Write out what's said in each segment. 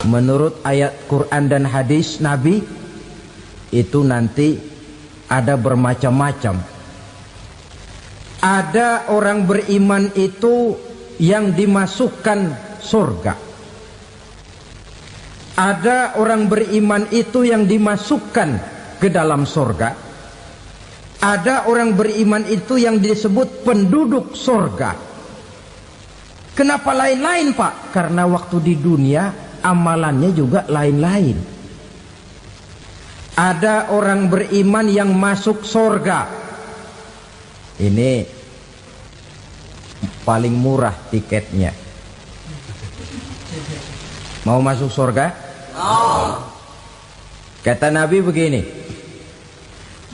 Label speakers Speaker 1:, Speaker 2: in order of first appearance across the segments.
Speaker 1: menurut ayat Quran dan hadis Nabi itu nanti ada bermacam-macam. Ada orang beriman itu yang dimasukkan surga. Ada orang beriman itu yang dimasukkan ke dalam surga. Ada orang beriman itu yang disebut penduduk surga. Kenapa lain-lain, Pak? Karena waktu di dunia amalannya juga lain-lain. Ada orang beriman yang masuk surga. Ini paling murah tiketnya. Mau masuk surga? Kata Nabi begini,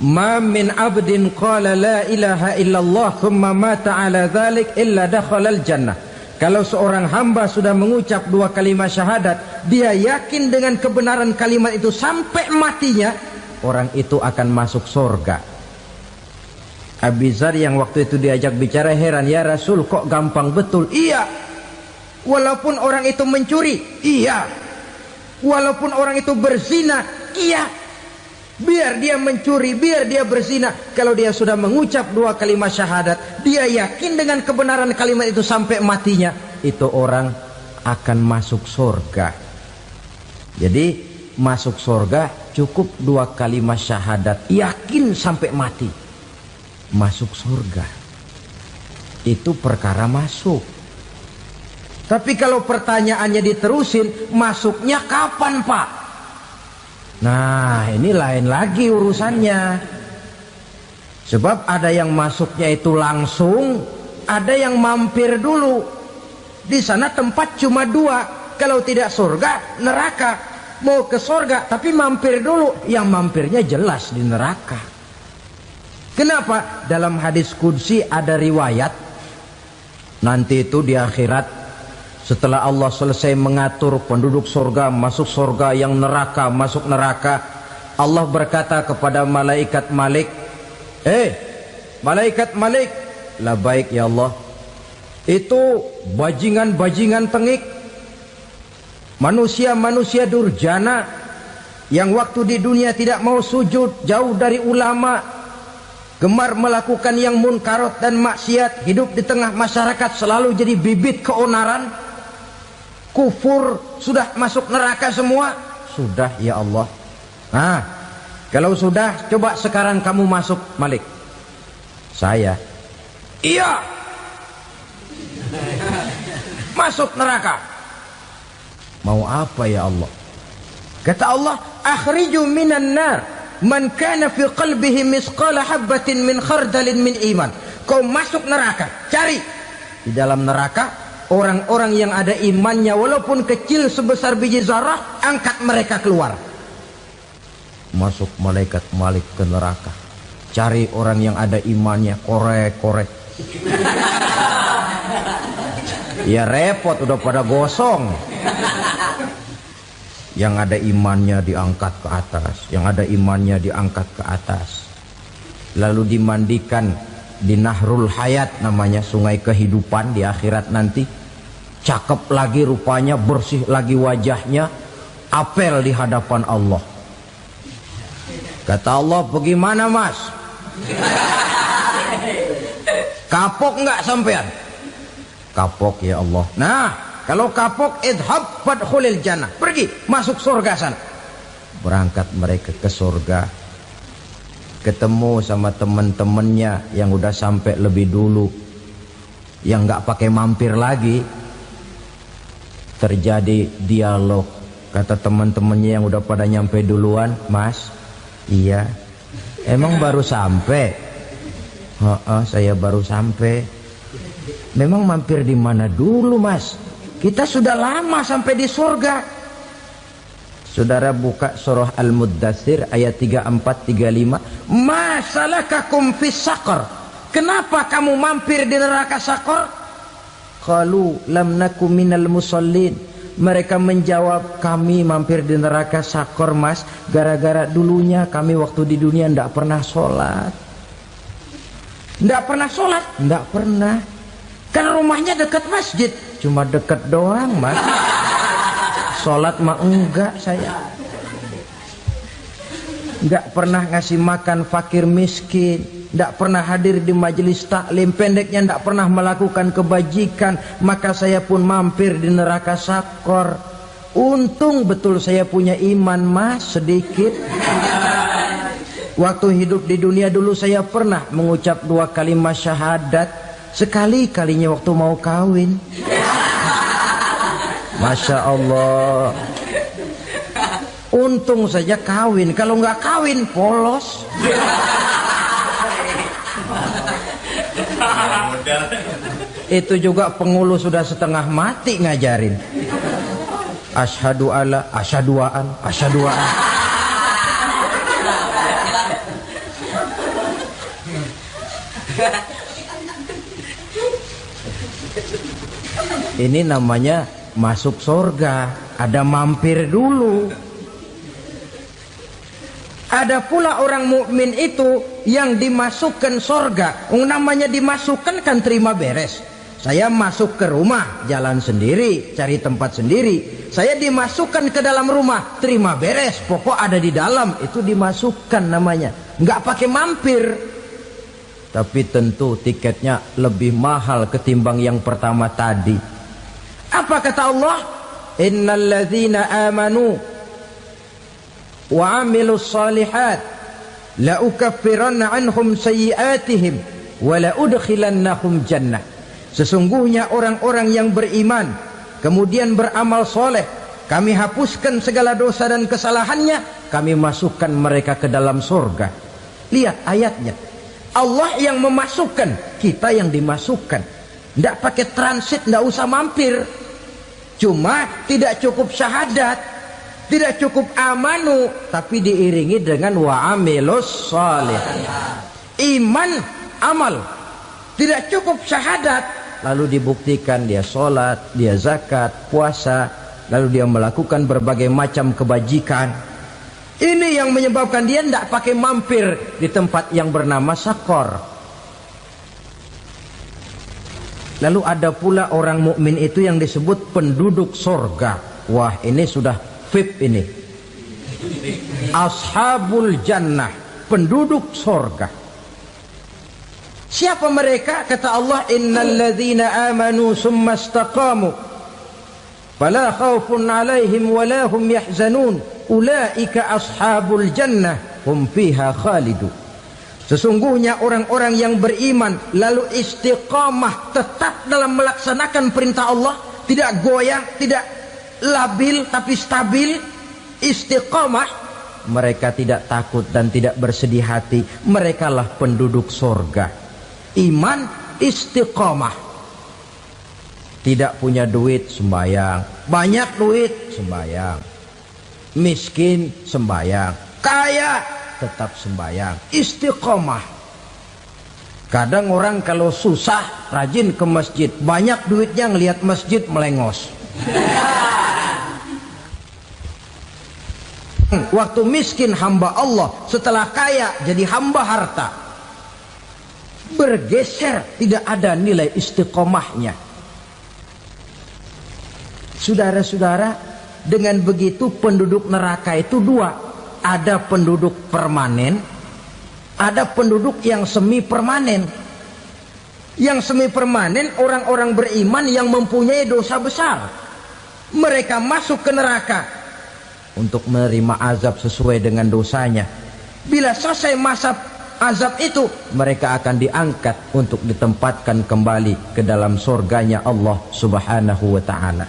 Speaker 1: ma min abdin qala la ilaha illallah thumma mata ala dhalik illa dakhala al-jannah. Kalau seorang hamba sudah mengucap dua kalimat syahadat, dia yakin dengan kebenaran kalimat itu sampai matinya, orang itu akan masuk surga. Abi Dzar yang waktu itu diajak bicara heran, ya Rasul kok gampang betul? Iya. Walaupun orang itu mencuri, iya. Walaupun orang itu berzina, iya. Biar dia mencuri, biar dia berzina, kalau dia sudah mengucap dua kalimat syahadat, dia yakin dengan kebenaran kalimat itu sampai matinya, itu orang akan masuk surga. Jadi masuk surga cukup dua kalimat syahadat, yakin sampai mati, masuk surga. Itu perkara masuk. Tapi kalau pertanyaannya diterusin, masuknya kapan, Pak? Nah, ini lain lagi urusannya. Sebab ada yang masuknya itu langsung, ada yang mampir dulu. Di sana tempat cuma dua, kalau tidak surga, neraka. Mau ke surga tapi mampir dulu, yang mampirnya jelas di neraka. Kenapa? Dalam hadis qudsi ada riwayat, nanti itu di akhirat, setelah Allah selesai mengatur penduduk surga masuk surga, yang neraka masuk neraka, Allah berkata kepada malaikat Malik, malaikat Malik, labaik ya Allah. Itu bajingan-bajingan tengik, manusia-manusia durjana yang waktu di dunia tidak mau sujud, jauh dari ulama, gemar melakukan yang munkarat dan maksiat, hidup di tengah masyarakat selalu jadi bibit keonaran, kufur, sudah masuk neraka semua. Sudah ya Allah. Nah, kalau sudah, coba sekarang kamu masuk, Malik. Saya, iya, masuk neraka. Mau apa ya Allah? Kata Allah, akhriju minan nar man kana fi qalbihi misqala habbatin min khardalin min iman. Kau masuk neraka, cari di dalam neraka orang-orang yang ada imannya walaupun kecil sebesar biji zarah, angkat mereka keluar. Masuk malaikat Malik ke neraka, cari orang yang ada imannya, korek-korek. Ya repot, udah pada gosong. Yang ada imannya diangkat ke atas, yang ada imannya diangkat ke atas, lalu dimandikan di Nahrul Hayat, namanya sungai kehidupan di akhirat nanti. Cakep lagi rupanya, bersih lagi wajahnya, apel di hadapan Allah. Kata Allah, bagaimana mas? Kapok nggak sampean? Kapok ya Allah. Nah, kalau kapok, idhab fadkhulil jannah, pergi masuk surga sana. Berangkat mereka ke surga, ketemu sama teman-temannya yang udah sampai lebih dulu, yang nggak pakai mampir lagi. Terjadi dialog. Kata teman-temannya yang udah pada nyampe duluan, mas, iya, emang baru sampai? Saya baru sampai. Memang mampir di mana dulu mas? Kita sudah lama sampai di surga. Saudara buka surah Al-Muddatsir ayat 34-35. Ma salakakum fis saqar? Kenapa kamu mampir di neraka Saqar? Qalu lam nakum minal musallin. Mereka menjawab, kami mampir di neraka Saqar mas, gara-gara dulunya kami waktu di dunia ndak pernah sholat. Ndak pernah sholat? Ndak pernah. Kan rumahnya dekat masjid. Cuma dekat doang mas. Sholat mah enggak saya. Enggak pernah ngasih makan fakir miskin, enggak pernah hadir di majelis taklim, pendeknya enggak pernah melakukan kebajikan, maka saya pun mampir di neraka sakor. Untung betul saya punya iman mas sedikit. Waktu hidup di dunia dulu saya pernah mengucap 2 kalimat syahadat, sekali-kalinya waktu mau kawin. Masya Allah. Untung saja kawin, kalau nggak kawin polos. Itu juga pengulu sudah setengah mati ngajarin. Asyhadu alla, asyaduaan, asyaduaan. Ini namanya masuk surga, ada mampir dulu. Ada pula orang mukmin itu yang dimasukkan surga. Namanya dimasukkan kan terima beres. Saya masuk ke rumah, jalan sendiri, cari tempat sendiri. Saya dimasukkan ke dalam rumah, terima beres, pokok ada di dalam, itu dimasukkan namanya. Nggak pakai mampir. Tapi tentu tiketnya lebih mahal ketimbang yang pertama tadi. Apa kata Allah? Innal ladzina amanu wa amilus salihat la ukaffiranna anhum sayyi'atihim wa la udkhilannahum jannah. Sesungguhnya orang-orang yang beriman kemudian beramal soleh, kami hapuskan segala dosa dan kesalahannya, kami masukkan mereka ke dalam surga. Lihat ayatnya. Allah yang memasukkan, kita yang dimasukkan. Tidak pakai transit, tidak usah mampir. Cuma tidak cukup syahadat, tidak cukup amanu, tapi diiringi dengan wa'amilus salih. Iman, amal. Tidak cukup syahadat, lalu dibuktikan dia sholat, dia zakat, puasa, lalu dia melakukan berbagai macam kebajikan. Ini yang menyebabkan dia tidak pakai mampir di tempat yang bernama sakor. Lalu ada pula orang mukmin itu yang disebut penduduk sorga. Wah, ini sudah VIP ini. Ashabul jannah, penduduk sorga. Siapa mereka? Kata Allah, innal ladzina amanu summa istaqamu fala khaufun alaihim wala hum yahzanun ulaika ashabul jannah hum fiha khalidun. Sesungguhnya orang-orang yang beriman lalu istiqamah, tetap dalam melaksanakan perintah Allah, tidak goyang, tidak labil tapi stabil, istiqamah, mereka tidak takut dan tidak bersedih hati. Merekalah penduduk surga. Iman, istiqamah. Tidak punya duit, sembahyang. Banyak duit, sembahyang. Miskin, sembahyang. Kaya, tetap sembahyang. Istiqamah. Kadang orang kalau susah rajin ke masjid, banyak duitnya ngelihat masjid melengos. Waktu miskin hamba Allah, setelah kaya jadi hamba harta. Bergeser, tidak ada nilai istiqomahnya. Saudara-saudara, dengan begitu penduduk neraka itu dua. Ada penduduk permanen, ada penduduk yang semi permanen. Yang semi permanen orang-orang beriman yang mempunyai dosa besar. Mereka masuk ke neraka untuk menerima azab sesuai dengan dosanya. Bila selesai masa azab itu, mereka akan diangkat untuk ditempatkan kembali ke dalam surganya Allah Subhanahu wa ta'ala.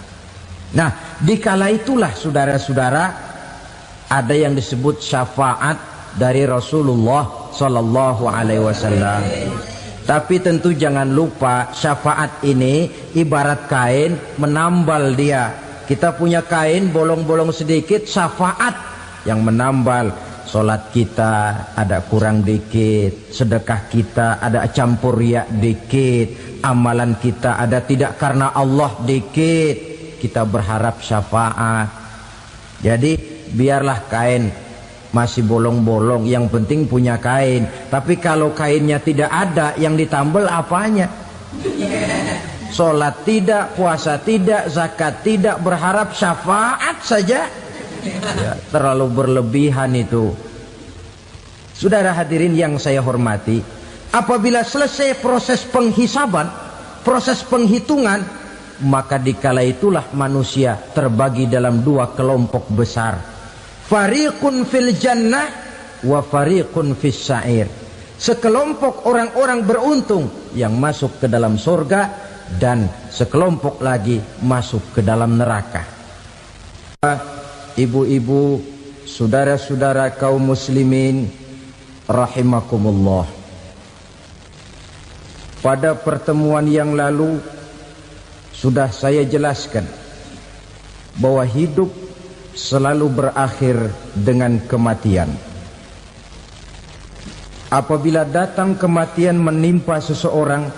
Speaker 1: Nah, dikala itulah saudara-saudara, ada yang disebut syafaat dari Rasulullah Sallallahu Alaihi Wasallam. Tapi tentu jangan lupa, syafaat ini ibarat kain menambal dia. Kita punya kain bolong-bolong sedikit, syafaat yang menambal. Solat kita ada kurang dikit, sedekah kita ada campur riak dikit, amalan kita ada tidak karena Allah dikit. Kita berharap syafaat. Jadi biarlah kain masih bolong-bolong, yang penting punya kain. Tapi kalau kainnya tidak ada, yang ditambal apanya? Sholat tidak, puasa tidak, zakat tidak, berharap syafaat saja. Ya, terlalu berlebihan itu. Saudara hadirin yang saya hormati, apabila selesai proses penghisaban, proses penghitungan, maka dikala itulah manusia terbagi dalam dua kelompok besar. Fariqun fil jannah wa fariqun fis sa'ir. Sekelompok orang-orang beruntung yang masuk ke dalam surga, dan sekelompok lagi masuk ke dalam neraka. Ibu-ibu, saudara-saudara kaum muslimin rahimakumullah. Pada pertemuan yang lalu sudah saya jelaskan bahwa hidup selalu berakhir dengan kematian. Apabila datang kematian menimpa seseorang,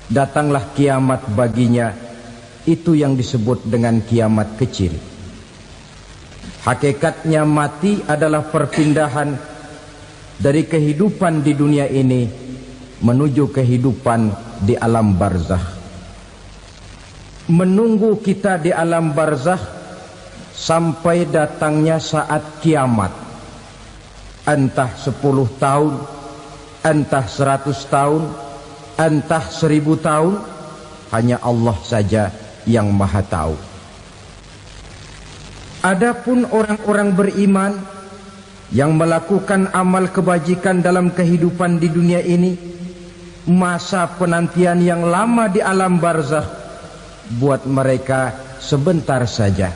Speaker 1: datanglah kiamat baginya. Itu yang disebut dengan kiamat kecil. Hakikatnya mati adalah perpindahan dari kehidupan di dunia ini menuju kehidupan di alam barzakh. Menunggu kita di alam barzakh sampai datangnya saat kiamat. Entah 10 tahun, entah 100 tahun, entah 1000 tahun, hanya Allah saja yang maha tahu. Adapun orang-orang beriman yang melakukan amal kebajikan dalam kehidupan di dunia ini, masa penantian yang lama di alam barzakh buat mereka sebentar saja.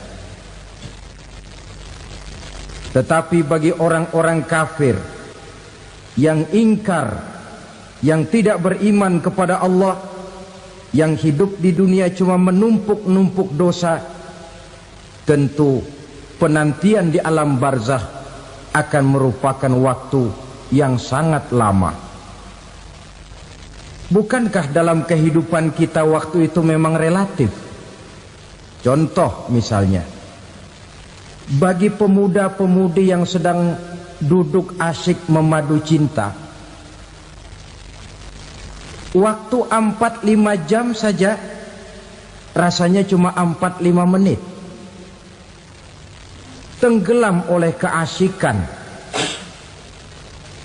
Speaker 1: Tetapi bagi orang-orang kafir yang ingkar, yang tidak beriman kepada Allah, yang hidup di dunia cuma menumpuk-numpuk dosa, tentu penantian di alam barzakh akan merupakan waktu yang sangat lama. Bukankah dalam kehidupan kita waktu itu memang relatif? Contoh misalnya, bagi pemuda-pemudi yang sedang duduk asyik memadu cinta, waktu 4-5 jam saja rasanya cuma 4-5 menit. Tenggelam oleh keasikan.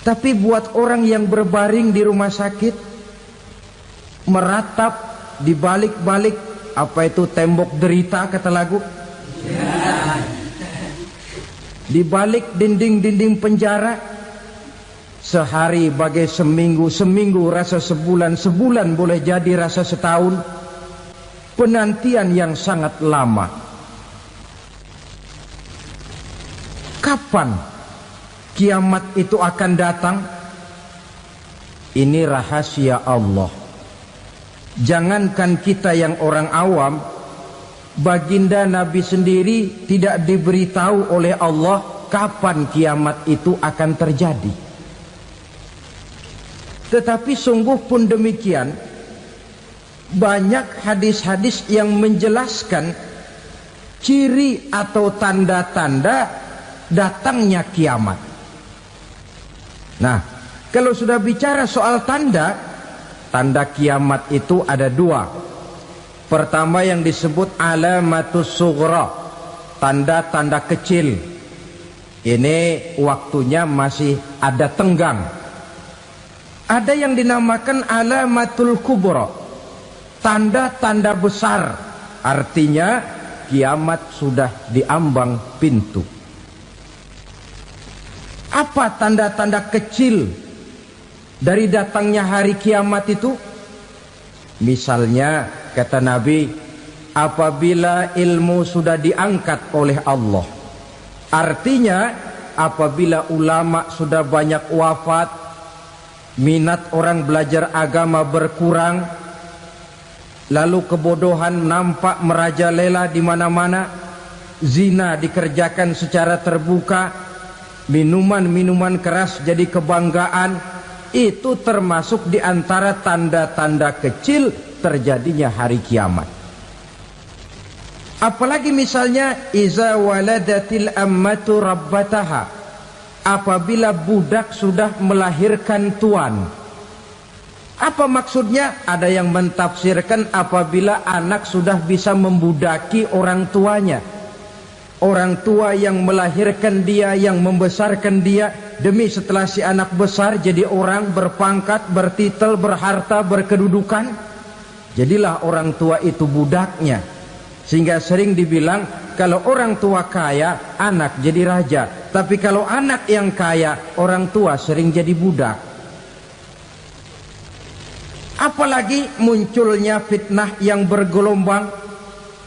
Speaker 1: Tapi buat orang yang berbaring di rumah sakit, meratap di balik-balik apa itu tembok derita kata lagu, di balik dinding-dinding penjara, sehari bagai seminggu, seminggu rasa sebulan, sebulan boleh jadi rasa setahun. Penantian yang sangat lama. Kapan kiamat itu akan datang? Ini rahasia Allah. Jangankan kita yang orang awam, baginda Nabi sendiri tidak diberitahu oleh Allah kapan kiamat itu akan terjadi. Tetapi sungguh pun demikian, banyak hadis-hadis yang menjelaskan ciri atau tanda-tanda datangnya kiamat. Nah, kalau sudah bicara soal tanda, tanda kiamat itu ada dua. Pertama yang disebut alamatus sughra, tanda-tanda kecil. Ini waktunya masih ada tenggang. Ada yang dinamakan alamatul kubra, tanda-tanda besar. Artinya kiamat sudah diambang pintu. Apa tanda-tanda kecil dari datangnya hari kiamat itu? Misalnya kata Nabi, apabila ilmu sudah diangkat oleh Allah, artinya apabila ulama sudah banyak wafat, minat orang belajar agama berkurang, lalu kebodohan nampak merajalela di mana-mana, zina dikerjakan secara terbuka, minuman-minuman keras jadi kebanggaan, itu termasuk di antara tanda-tanda kecil terjadinya hari kiamat. Apalagi misalnya iza waladatil ammatu rabbataha, apabila budak sudah melahirkan tuan. Apa maksudnya? Ada yang mentafsirkan apabila anak sudah bisa membudaki orang tuanya. Orang tua yang melahirkan dia, yang membesarkan dia, demi setelah si anak besar jadi orang berpangkat, bertitel, berharta, berkedudukan, jadilah orang tua itu budaknya. Sehingga sering dibilang kalau orang tua kaya, anak jadi raja. Tapi kalau anak yang kaya, orang tua sering jadi budak. Apalagi munculnya fitnah yang bergelombang,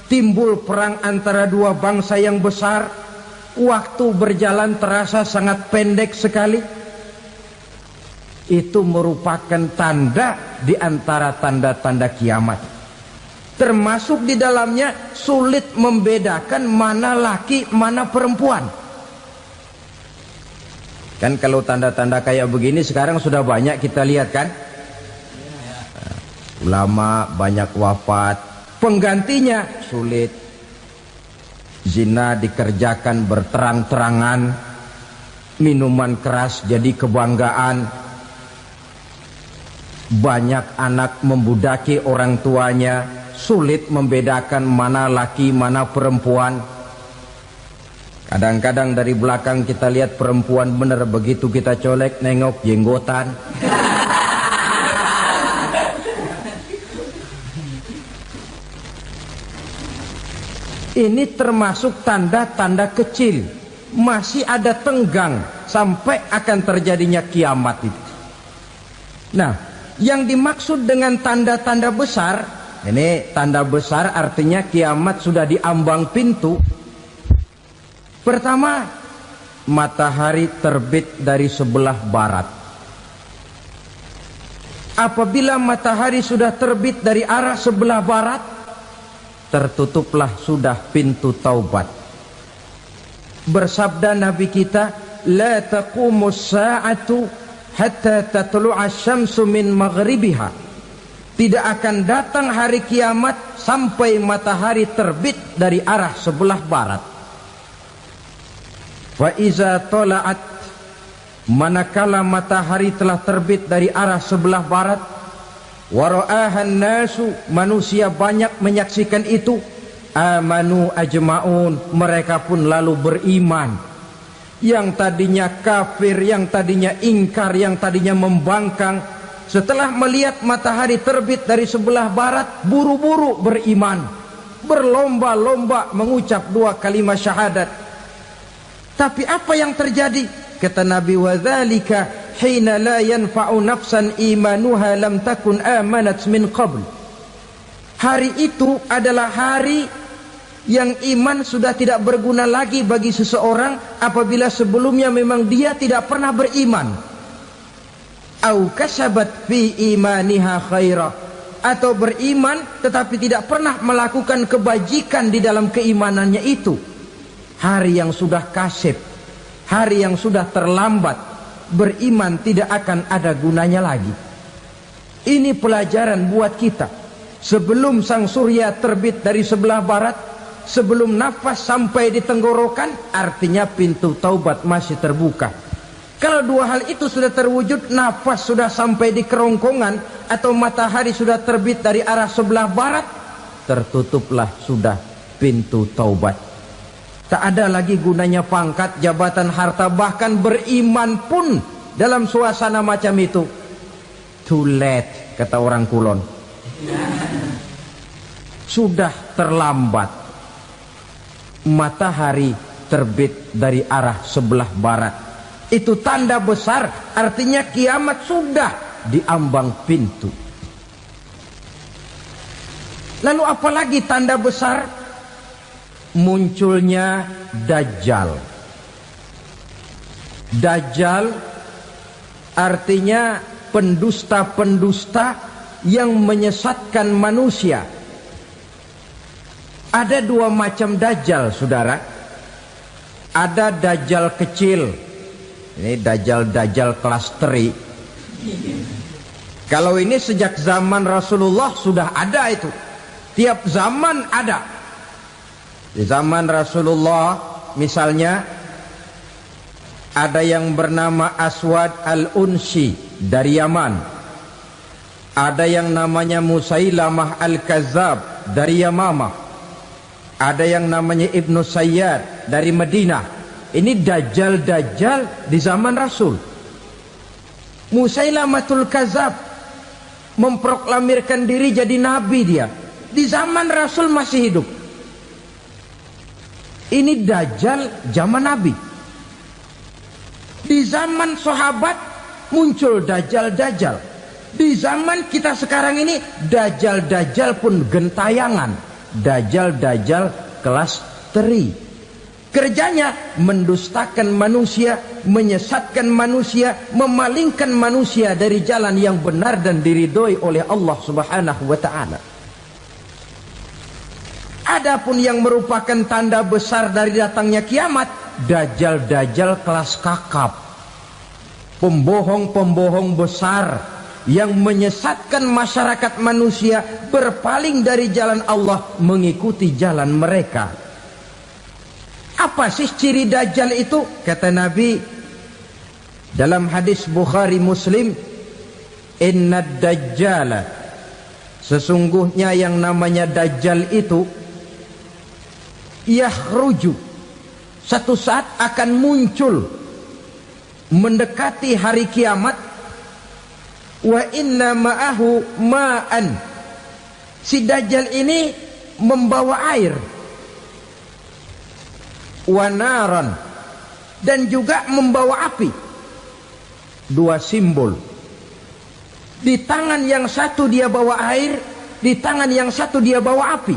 Speaker 1: timbul perang antara dua bangsa yang besar, waktu berjalan terasa sangat pendek sekali. Itu merupakan tanda di antara tanda-tanda kiamat. Termasuk di dalamnya sulit membedakan mana laki, mana perempuan. Kan kalau tanda-tanda kayak begini sekarang sudah banyak kita lihat kan. Ulama banyak wafat, penggantinya sulit. Zina dikerjakan berterang-terangan, minuman keras jadi kebanggaan. Banyak anak membudaki orang tuanya, sulit membedakan mana laki mana perempuan. Kadang-kadang dari belakang kita lihat perempuan bener, begitu kita colek nengok jenggotan. Ini termasuk tanda-tanda kecil. Masih ada tenggang sampai akan terjadinya kiamat itu. Nah, yang dimaksud dengan tanda-tanda besar, ini tanda besar artinya kiamat sudah di ambang pintu. Pertama, matahari terbit dari sebelah barat. Apabila matahari sudah terbit dari arah sebelah barat, tertutuplah sudah pintu taubat. Bersabda Nabi kita, la taqumus sa'atu hatta tatlu'a syamsu min maghribiha. Tidak akan datang hari kiamat sampai matahari terbit dari arah sebelah barat. Wa iza tala'at, manakala matahari telah terbit dari arah sebelah barat, wara'ahan nasu, manusia banyak menyaksikan itu, amanu ajma'un, mereka pun lalu beriman. Yang tadinya kafir, yang tadinya ingkar, yang tadinya membangkang, setelah melihat matahari terbit dari sebelah barat, buru-buru beriman, berlomba-lomba mengucap dua kalimat syahadat. Tapi apa yang terjadi? Kata Nabi, wadzalika hina la yanfa'u nafsan imanuha lam takun amanat min qabl. Hari itu adalah hari yang iman sudah tidak berguna lagi bagi seseorang apabila sebelumnya memang dia tidak pernah beriman. Au kasabat fi imaniha khaira, atau beriman tetapi tidak pernah melakukan kebajikan di dalam keimanannya itu. Hari yang sudah kasib, hari yang sudah terlambat, beriman tidak akan ada gunanya lagi. Ini pelajaran buat kita. Sebelum sang surya terbit dari sebelah barat, sebelum nafas sampai di tenggorokan, artinya pintu taubat masih terbuka. Kalau dua hal itu sudah terwujud, nafas sudah sampai di kerongkongan, atau matahari sudah terbit dari arah sebelah barat, tertutuplah sudah pintu taubat. Tak ada lagi gunanya pangkat, jabatan, harta, bahkan beriman pun dalam suasana macam itu. Too late, kata orang Kulon. Sudah terlambat. Matahari terbit dari arah sebelah barat. Itu tanda besar, artinya kiamat sudah di ambang pintu. Lalu apalagi tanda besar? Munculnya Dajjal. Dajjal artinya pendusta-pendusta yang menyesatkan manusia. Ada dua macam Dajjal, saudara. Ada Dajjal kecil. Ini Dajjal kelas 3. Kalau ini sejak zaman Rasulullah sudah ada itu. Tiap zaman ada. Di zaman Rasulullah misalnya ada yang bernama Aswad al-Unsi dari Yaman. Ada yang namanya Musailamah Al-Kazzab dari Yamamah. Ada yang namanya Ibnu Sayyad dari Madinah. Ini dajjal-dajjal di zaman Rasul. Musailamatul Kazzab memproklamirkan diri jadi nabi dia. Di zaman Rasul masih hidup. Ini dajjal zaman Nabi. Di zaman sahabat muncul dajjal-dajjal. Di zaman kita sekarang ini dajjal-dajjal pun gentayangan. Dajjal-dajjal kelas teri. Kerjanya mendustakan manusia, menyesatkan manusia, memalingkan manusia dari jalan yang benar dan diridhoi oleh Allah Subhanahu wa taala. Adapun yang merupakan tanda besar dari datangnya kiamat, dajjal-dajjal kelas kakap. Pembohong-pembohong besar yang menyesatkan masyarakat manusia berpaling dari jalan Allah mengikuti jalan mereka. Apa sih ciri dajjal itu? Kata Nabi dalam hadis Bukhari Muslim, "Inna dajjala", sesungguhnya yang namanya dajjal itu yakhruju, satu saat akan muncul mendekati hari kiamat. Wa inna ma'ahu ma'an, si dajjal ini membawa air. Wa naran, dan juga membawa api. Dua simbol. Di tangan yang satu dia bawa air, di tangan yang satu dia bawa api.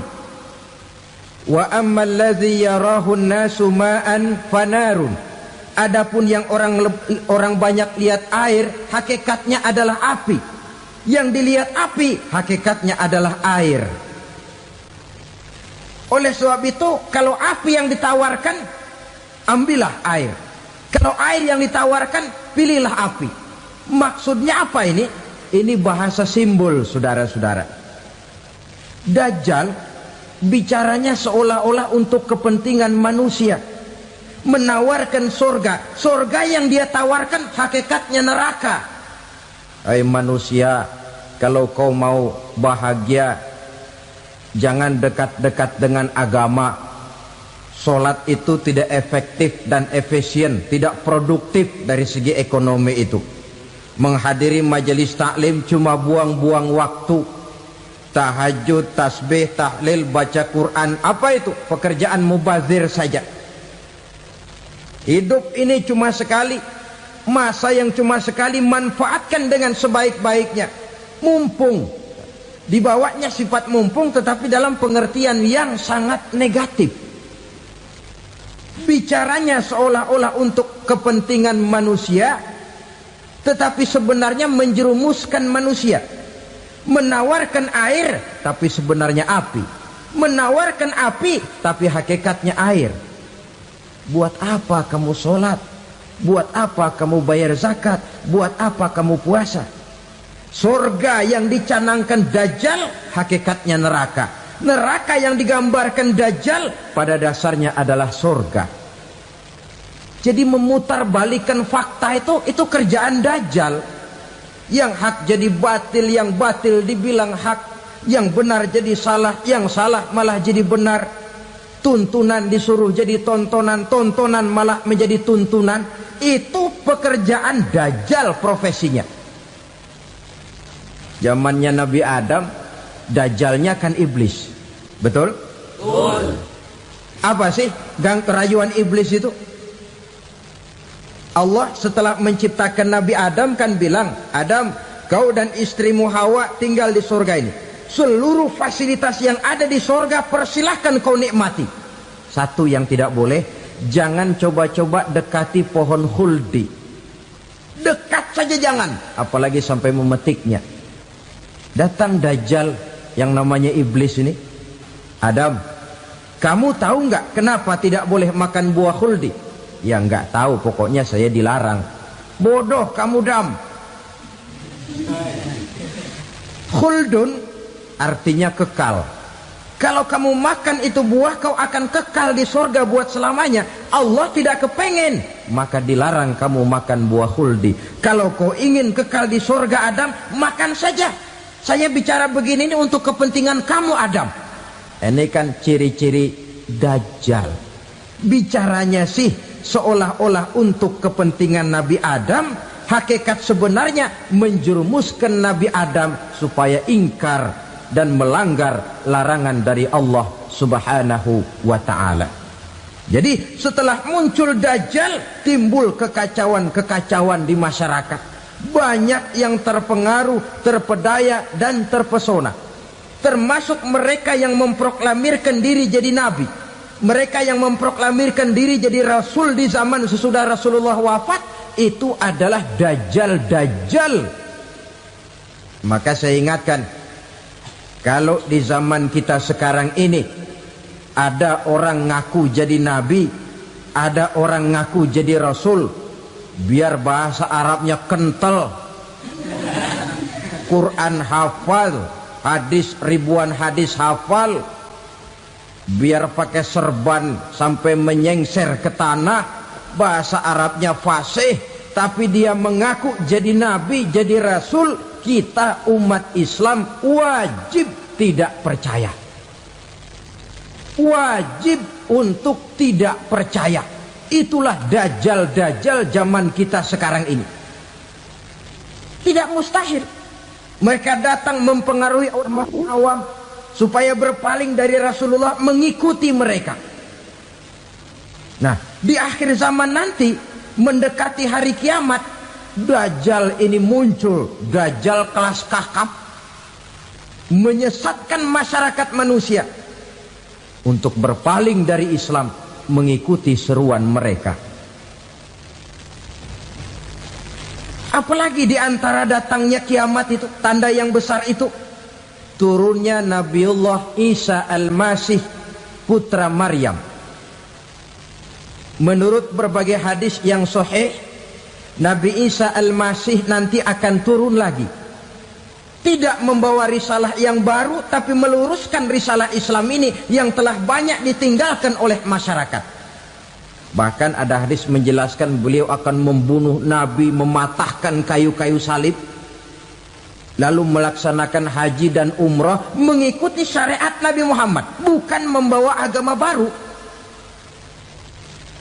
Speaker 1: Wa ammal ladzi yarahu an-nasu ma'an fanarun. Adapun yang orang banyak lihat air, hakikatnya adalah api. Yang dilihat api, hakikatnya adalah air. Oleh sebab itu, kalau api yang ditawarkan, ambillah air. Kalau air yang ditawarkan, pilihlah api. Maksudnya apa ini? Ini bahasa simbol, saudara-saudara. Dajjal bicaranya seolah-olah untuk kepentingan manusia, menawarkan surga. Surga yang dia tawarkan hakikatnya neraka. Hai manusia, kalau kau mau bahagia, jangan dekat-dekat dengan agama. Solat itu tidak efektif dan efisien, tidak produktif dari segi ekonomi itu. Menghadiri majelis taklim cuma buang-buang waktu. Tahajud, tasbih, tahlil, baca Quran, apa itu? Pekerjaan mubazir saja. Hidup ini cuma sekali, masa yang cuma sekali, manfaatkan dengan sebaik-baiknya. Mumpung, dibawanya sifat mumpung tetapi dalam pengertian yang sangat negatif. Bicaranya seolah-olah untuk kepentingan manusia, tetapi sebenarnya menjerumuskan manusia. Menawarkan air, tapi sebenarnya api. Menawarkan api, tapi hakikatnya air. Buat apa kamu sholat? Buat apa kamu bayar zakat? Buat apa kamu puasa? Surga yang dicanangkan Dajjal, hakikatnya neraka. Neraka yang digambarkan Dajjal, pada dasarnya adalah surga. Jadi memutarbalikan fakta itu kerjaan Dajjal. Yang hak jadi batil, yang batil dibilang hak, yang benar jadi salah, yang salah malah jadi benar. Tuntunan disuruh jadi tontonan, tontonan malah menjadi tuntunan. Itu pekerjaan Dajjal profesinya. Zamannya Nabi Adam, Dajjalnya kan iblis. Betul? Betul. Apa sih gang kerayuan iblis itu? Allah setelah menciptakan Nabi Adam kan bilang, Adam, kau dan istrimu Hawa tinggal di surga ini. Seluruh fasilitas yang ada di surga persilahkan kau nikmati. Satu yang tidak boleh, jangan coba-coba dekati pohon khuldi. Dekat saja jangan, apalagi sampai memetiknya. Datang Dajjal yang namanya iblis ini. Adam, kamu tahu nggak kenapa tidak boleh makan buah khuldi? Ya nggak tahu, pokoknya saya dilarang. Bodoh kamu Dam. Khuldun artinya kekal. Kalau kamu makan itu buah, kau akan kekal di surga buat selamanya. Allah tidak kepengen, maka dilarang kamu makan buah khuldi. Kalau kau ingin kekal di surga Adam, makan saja. Saya bicara begini ini untuk kepentingan kamu Adam. Ini kan ciri-ciri Dajjal. Bicaranya sih seolah-olah untuk kepentingan Nabi Adam, hakikat sebenarnya menjerumuskan Nabi Adam supaya ingkar dan melanggar larangan dari Allah Subhanahu wa ta'ala. Jadi setelah muncul Dajjal, timbul kekacauan-kekacauan di masyarakat. Banyak yang terpengaruh, terpedaya dan terpesona. Termasuk mereka yang memproklamirkan diri jadi nabi. Mereka yang memproklamirkan diri jadi rasul di zaman sesudah Rasulullah wafat, itu adalah Dajjal-Dajjal. Maka saya ingatkan, kalau di zaman kita sekarang ini ada orang ngaku jadi nabi, ada orang ngaku jadi rasul, biar bahasa Arabnya kental, Quran hafal, hadis ribuan hadis hafal, biar pakai serban sampai menyengser ke tanah, bahasa Arabnya fasih, tapi dia mengaku jadi nabi, jadi rasul, kita umat Islam wajib tidak percaya. Wajib untuk tidak percaya. Itulah Dajjal-Dajjal zaman kita sekarang ini. Tidak mustahil mereka datang mempengaruhi orang awam supaya berpaling dari Rasulullah, mengikuti mereka. Nah, di akhir zaman nanti, mendekati hari kiamat, Dajjal ini muncul. Dajjal kelas kakap, menyesatkan masyarakat manusia untuk berpaling dari Islam, mengikuti seruan mereka. Apalagi di antara datangnya kiamat itu, tanda yang besar itu, turunnya Nabiullah Isa Al-Masih, putra Maryam. Menurut berbagai hadis yang sahih, Nabi Isa Al-Masih nanti akan turun lagi. Tidak membawa risalah yang baru, tapi meluruskan risalah Islam ini yang telah banyak ditinggalkan oleh masyarakat. Bahkan ada hadis menjelaskan beliau akan membunuh Nabi, mematahkan kayu-kayu salib, lalu melaksanakan haji dan umrah mengikuti syariat Nabi Muhammad, bukan membawa agama baru.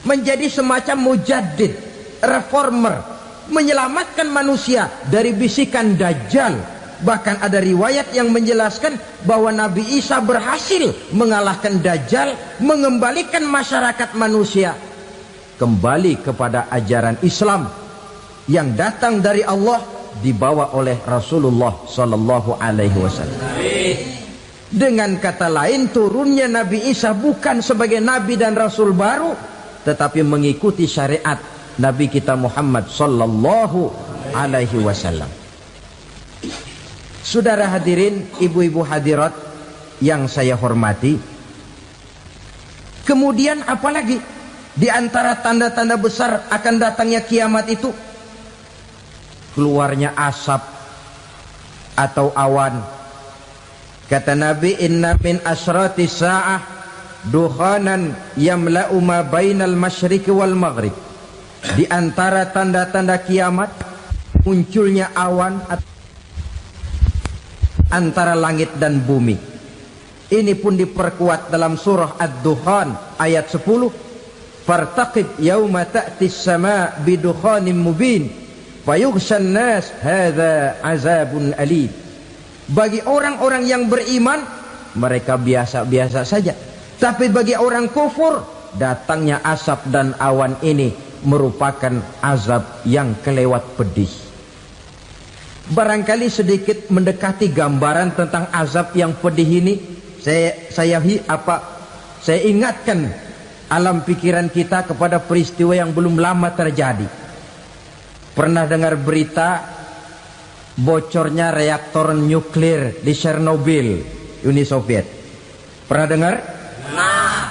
Speaker 1: Menjadi semacam mujaddid, reformer, menyelamatkan manusia dari bisikan Dajjal. Bahkan ada riwayat yang menjelaskan bahwa Nabi Isa berhasil mengalahkan Dajjal, mengembalikan masyarakat manusia kembali kepada ajaran Islam yang datang dari Allah, dibawa oleh Rasulullah sallallahu alaihi wasallam. Dengan kata lain, turunnya Nabi Isa bukan sebagai nabi dan rasul baru, tetapi mengikuti syariat Nabi kita Muhammad sallallahu alaihi wasallam. Saudara hadirin, ibu-ibu hadirat yang saya hormati, kemudian apalagi di antara tanda-tanda besar akan datangnya kiamat itu? Keluarnya asap atau awan. Kata Nabi, inna min asyrati sa'ah dukhanan yamla'u ma bainal masyriqi wal maghrib. Di antara tanda-tanda kiamat, munculnya awan antara langit dan bumi. Ini pun diperkuat dalam surah Ad-Dukhan ayat 10. Fartaqib yauma ta'tis sama' bidukhanin mubin fayughshan nas hadza azabun alim. Bagi orang-orang yang beriman, mereka biasa-biasa saja. Tapi bagi orang kufur, datangnya asap dan awan ini merupakan azab yang kelewat pedih. Barangkali sedikit mendekati gambaran tentang azab yang pedih ini, saya ingatkan alam pikiran kita kepada peristiwa yang belum lama terjadi. Pernah dengar berita bocornya reaktor nuklir di Chernobyl, Uni Soviet? Pernah dengar? Nah,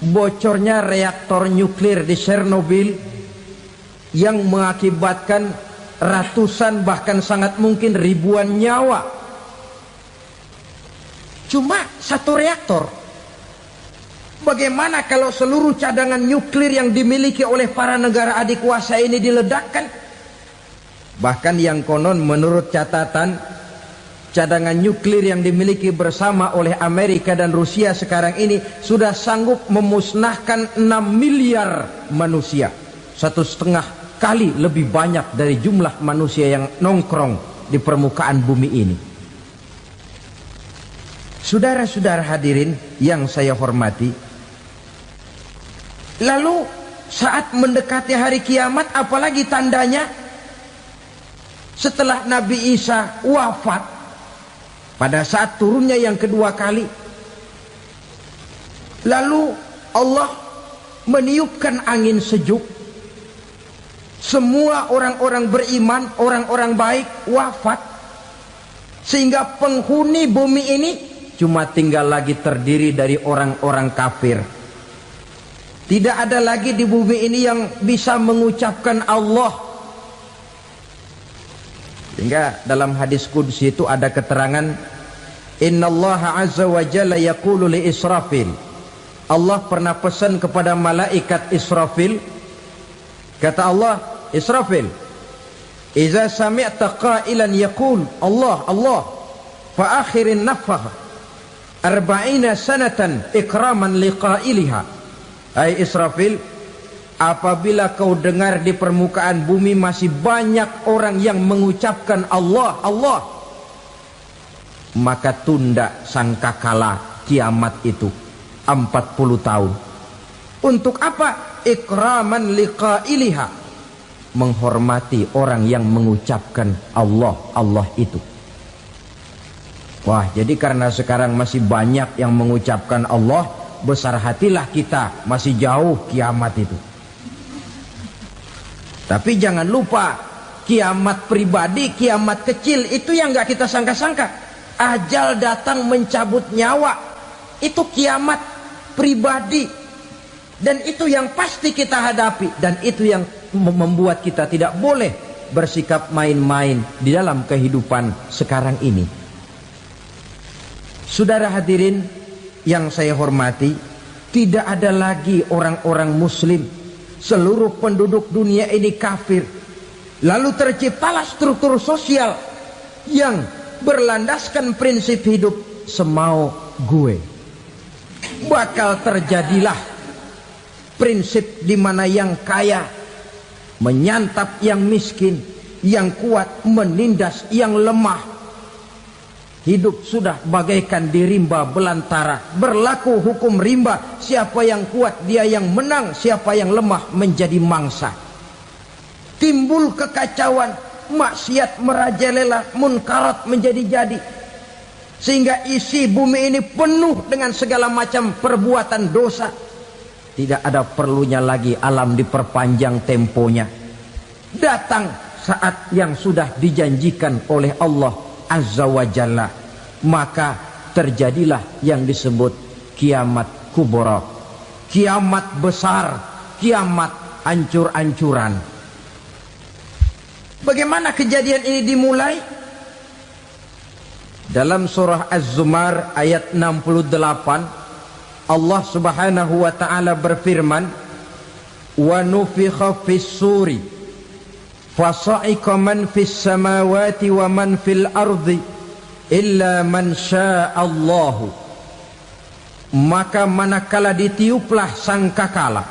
Speaker 1: bocornya reaktor nuklir di Chernobyl yang mengakibatkan ratusan bahkan sangat mungkin ribuan nyawa. Cuma satu reaktor. Bagaimana kalau seluruh cadangan nuklir yang dimiliki oleh para negara adik kuasa ini diledakkan? Bahkan yang konon menurut catatan cadangan nuklir yang dimiliki bersama oleh Amerika dan Rusia sekarang ini sudah sanggup memusnahkan 6 miliar manusia, 1,5 kali lebih banyak dari jumlah manusia yang nongkrong di permukaan bumi ini. Saudara-saudara hadirin yang saya hormati, lalu saat mendekati hari kiamat, apalagi tandanya setelah Nabi Isa wafat, pada saat turunnya yang kedua kali, lalu Allah meniupkan angin sejuk. Semua orang-orang beriman, orang-orang baik wafat, sehingga penghuni bumi ini cuma tinggal lagi terdiri dari orang-orang kafir. Tidak ada lagi di bumi ini yang bisa mengucapkan Allah. Sehingga dalam hadis qudsi itu ada keterangan, innallaha azza wa jalla yaqulu li Israfil. Allah pernah pesan kepada malaikat Israfil, kata Allah, Israfil, idza sami'ta qailan yaqul Allah Allah fa akhirin nafakh 40 sanatan ikraman liqailiha. Hai Israfil, apabila kau dengar di permukaan bumi masih banyak orang yang mengucapkan Allah Allah, maka tunda sangkakala kiamat itu 40 tahun. Untuk apa? Ikraman liqailiha, menghormati orang yang mengucapkan Allah Allah itu. Wah, jadi karena sekarang masih banyak yang mengucapkan Allah, besar hatilah kita, masih jauh kiamat itu. Tapi jangan lupa, kiamat pribadi, kiamat kecil itu yang gak kita sangka-sangka. Ajal datang mencabut nyawa, itu kiamat pribadi. Dan itu yang pasti kita hadapi. Dan itu yang membuat kita tidak boleh bersikap main-main di dalam kehidupan sekarang ini. Saudara hadirin yang saya hormati, tidak ada lagi orang-orang muslim. Seluruh penduduk dunia ini kafir. Lalu terciptalah struktur sosial yang berlandaskan prinsip hidup semau gue. Bakal terjadilah prinsip di mana yang kaya menyantap yang miskin, yang kuat menindas yang lemah. Hidup sudah bagaikan di rimba belantara. Berlaku hukum rimba. Siapa yang kuat dia yang menang, siapa yang lemah menjadi mangsa. Timbul kekacauan, maksiat merajalela, munkarat menjadi-jadi. Sehingga isi bumi ini penuh dengan segala macam perbuatan dosa. Tidak ada perlunya lagi alam diperpanjang temponya. Datang saat yang sudah dijanjikan oleh Allah Azza wa Jalla, maka terjadilah yang disebut kiamat kubra, kiamat besar, kiamat ancur-ancuran. Bagaimana kejadian ini dimulai? Dalam surah Az-Zumar ayat 68, Allah Subhanahu wa taala berfirman, wa nufikha fis suri fasa'iqa man fis samawati wa man fil ardi illa man sya'allahu. Maka manakala ditiuplah sangkakala,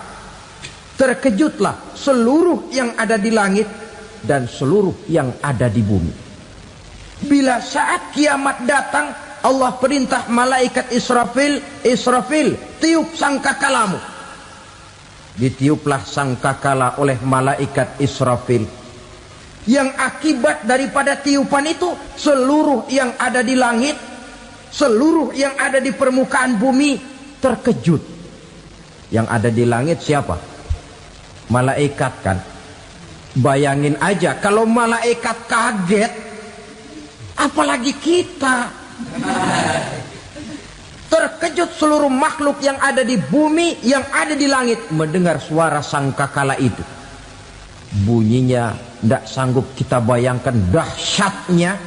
Speaker 1: terkejutlah seluruh yang ada di langit dan seluruh yang ada di bumi. Bila saat kiamat datang, Allah perintah malaikat Israfil, Israfil, tiup sangkakalamu. Ditiuplah sangkakala oleh malaikat Israfil. Yang akibat daripada tiupan itu, seluruh yang ada di langit, seluruh yang ada di permukaan bumi terkejut. Yang ada di langit siapa? Malaikat kan. Bayangin aja kalau malaikat kaget, apalagi kita. Terkejut seluruh makhluk yang ada di bumi, yang ada di langit mendengar suara sangkakala itu. Bunyinya tidak sanggup kita bayangkan dahsyatnya.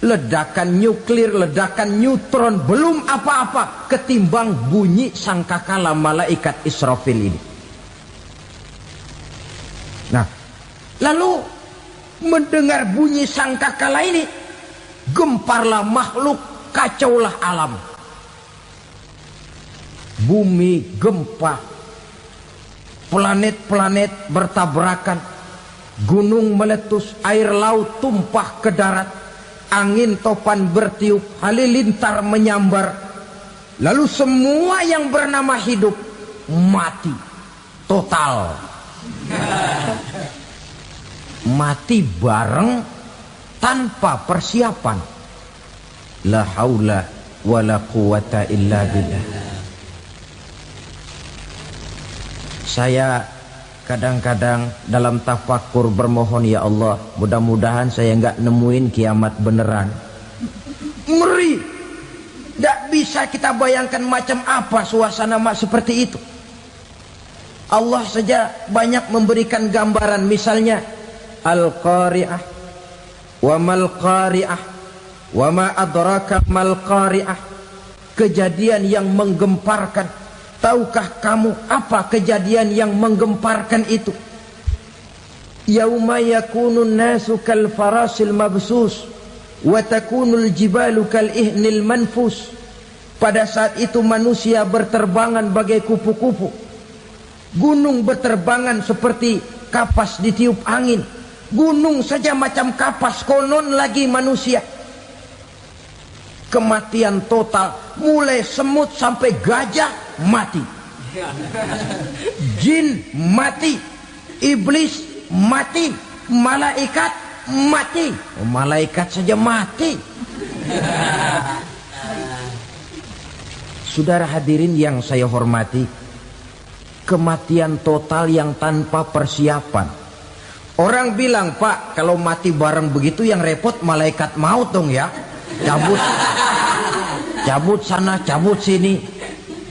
Speaker 1: Ledakan nuklir, ledakan neutron, belum apa-apa ketimbang bunyi sangkakala malaikat Israfil ini. Nah, lalu mendengar bunyi sangkakala ini, Gemparlah makhluk, kacaulah alam. Bumi gempa, planet-planet bertabrakan, gunung meletus, air laut tumpah ke darat, angin topan bertiup, halilintar menyambar. Lalu semua yang bernama hidup mati total. Mati bareng tanpa persiapan. La haula wala quwata illa billah. Saya kadang-kadang dalam tafakur bermohon, ya Allah, mudah-mudahan saya enggak nemuin kiamat beneran. Ngeri. Tidak bisa kita bayangkan macam apa suasana seperti itu. Allah saja banyak memberikan gambaran, misalnya Al-Qari'ah, wa mal qari'ah, wa ma adraka mal qari'ah. Kejadian yang menggemparkan. Tahukah kamu apa kejadian yang menggemparkan itu? Yauma yakunun nasu kal farasil mabsus wa takunul jibalu kal ihnil manfus. Pada saat itu manusia berterbangan bagai kupu-kupu. Gunung berterbangan seperti kapas ditiup angin. Gunung saja macam kapas, konon lagi manusia. Kematian total, mulai semut sampai gajah mati. Jin mati, iblis mati, malaikat mati. Malaikat saja mati. Saudara hadirin yang saya hormati, kematian total yang tanpa persiapan. Orang bilang, Pak, kalau mati bareng begitu yang repot malaikat maut dong ya. Cabut sana, cabut sini.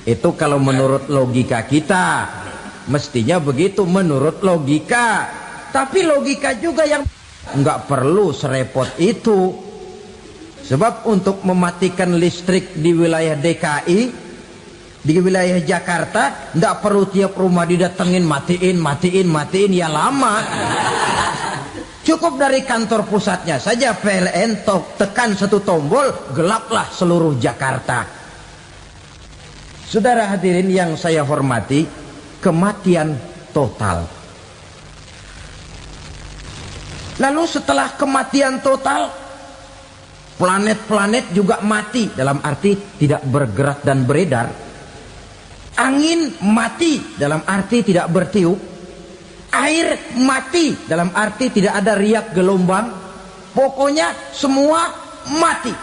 Speaker 1: Itu kalau menurut logika kita, mestinya begitu menurut logika. Tapi logika juga yang nggak perlu serepot itu. Sebab untuk mematikan listrik di wilayah DKI, di wilayah Jakarta, nggak perlu tiap rumah didatengin, matiin, ya lama. Cukup dari kantor pusatnya saja PLN, tekan satu tombol, gelaplah seluruh Jakarta. Saudara hadirin yang saya hormati, kematian total. Lalu setelah kematian total, planet-planet juga mati, dalam arti tidak bergerak dan beredar. Angin mati, dalam arti tidak bertiup. Air mati, dalam arti tidak ada riak gelombang. Pokoknya semua mati.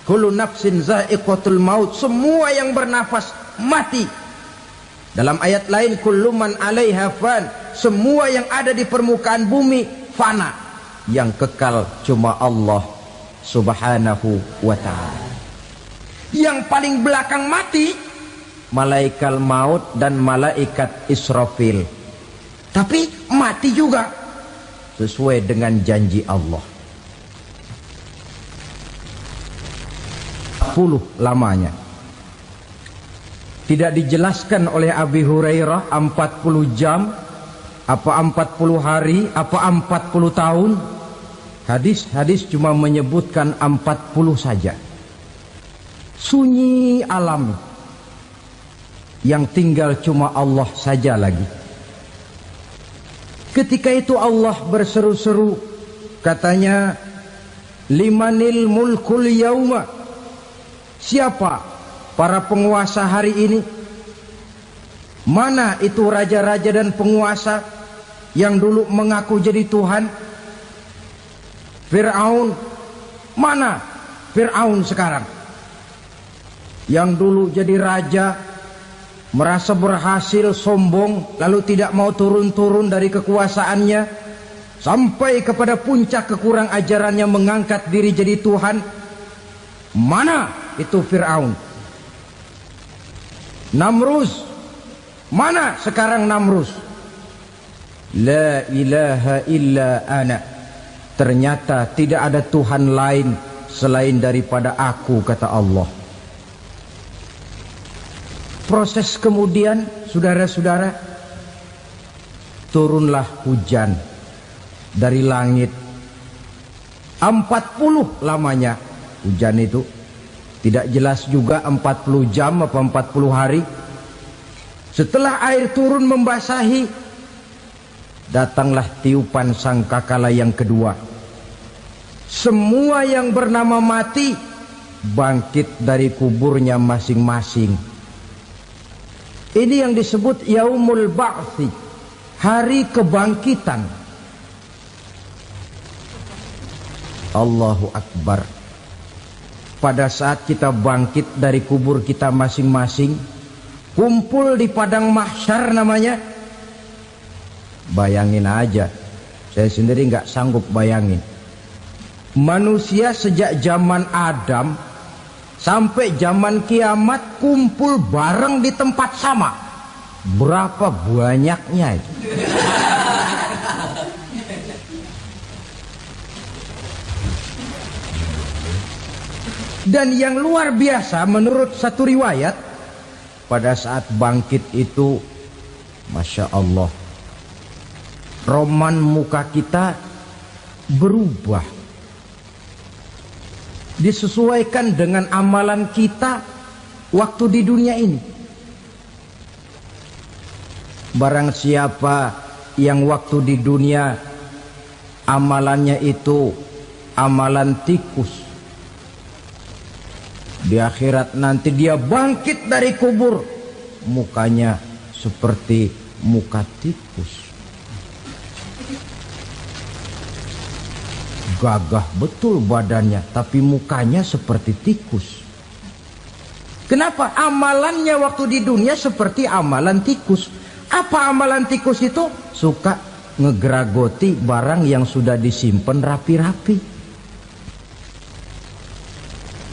Speaker 1: Kullu nafsin za'iqatul maut. Semua yang bernafas mati. Dalam ayat lain, kullu man 'alaiha fan. Semua yang ada di permukaan bumi fana. Yang kekal cuma Allah Subhanahu wa ta'ala. Yang paling belakang mati malaikat maut dan malaikat Israfil. Tapi mati juga sesuai dengan janji Allah. 10 lamanya. Tidak dijelaskan oleh Abi Hurairah 40 jam, apa 40 hari, apa 40 tahun. Hadis-hadis cuma menyebutkan 40 saja. Sunyi alam. Yang tinggal cuma Allah saja lagi. Ketika itu Allah berseru-seru, katanya, limanil mulkul yauma. Siapa para penguasa hari ini? Mana itu raja-raja dan penguasa yang dulu mengaku jadi Tuhan? Fir'aun. Mana Fir'aun sekarang? Yang dulu jadi raja, merasa berhasil, sombong, lalu tidak mau turun-turun dari kekuasaannya, sampai kepada puncak kekurang ajarannya mengangkat diri jadi Tuhan. Mana itu Fir'aun? Namrus. Mana sekarang Namrus? La ilaha illa ana. Ternyata tidak ada Tuhan lain selain daripada aku, kata Allah. Proses kemudian, saudara-saudara, turunlah hujan dari langit. 40 lamanya hujan itu. Tidak jelas juga 40 jam apa 40 hari. Setelah air turun membasahi, datanglah tiupan sangkakala yang kedua. Semua yang bernama mati bangkit dari kuburnya masing-masing. Ini yang disebut Yaumul Ba'thi, hari kebangkitan. Allahu Akbar. Pada saat kita bangkit dari kubur kita masing-masing, kumpul di padang mahsyar namanya. Bayangin aja, saya sendiri nggak sanggup bayangin. Manusia sejak zaman Adam sampai zaman kiamat kumpul bareng di tempat sama. Berapa banyaknya itu? Dan yang luar biasa menurut satu riwayat, pada saat bangkit itu, Masya Allah, roman muka kita berubah, disesuaikan dengan amalan kita waktu di dunia ini. Barang siapa yang waktu di dunia amalannya itu amalan tikus, di akhirat nanti dia bangkit dari kubur, mukanya seperti muka tikus. Gagah betul badannya, tapi mukanya seperti tikus. Kenapa? Amalannya waktu di dunia seperti amalan tikus. Apa amalan tikus itu? Suka ngegeragoti barang yang sudah disimpan rapi-rapi.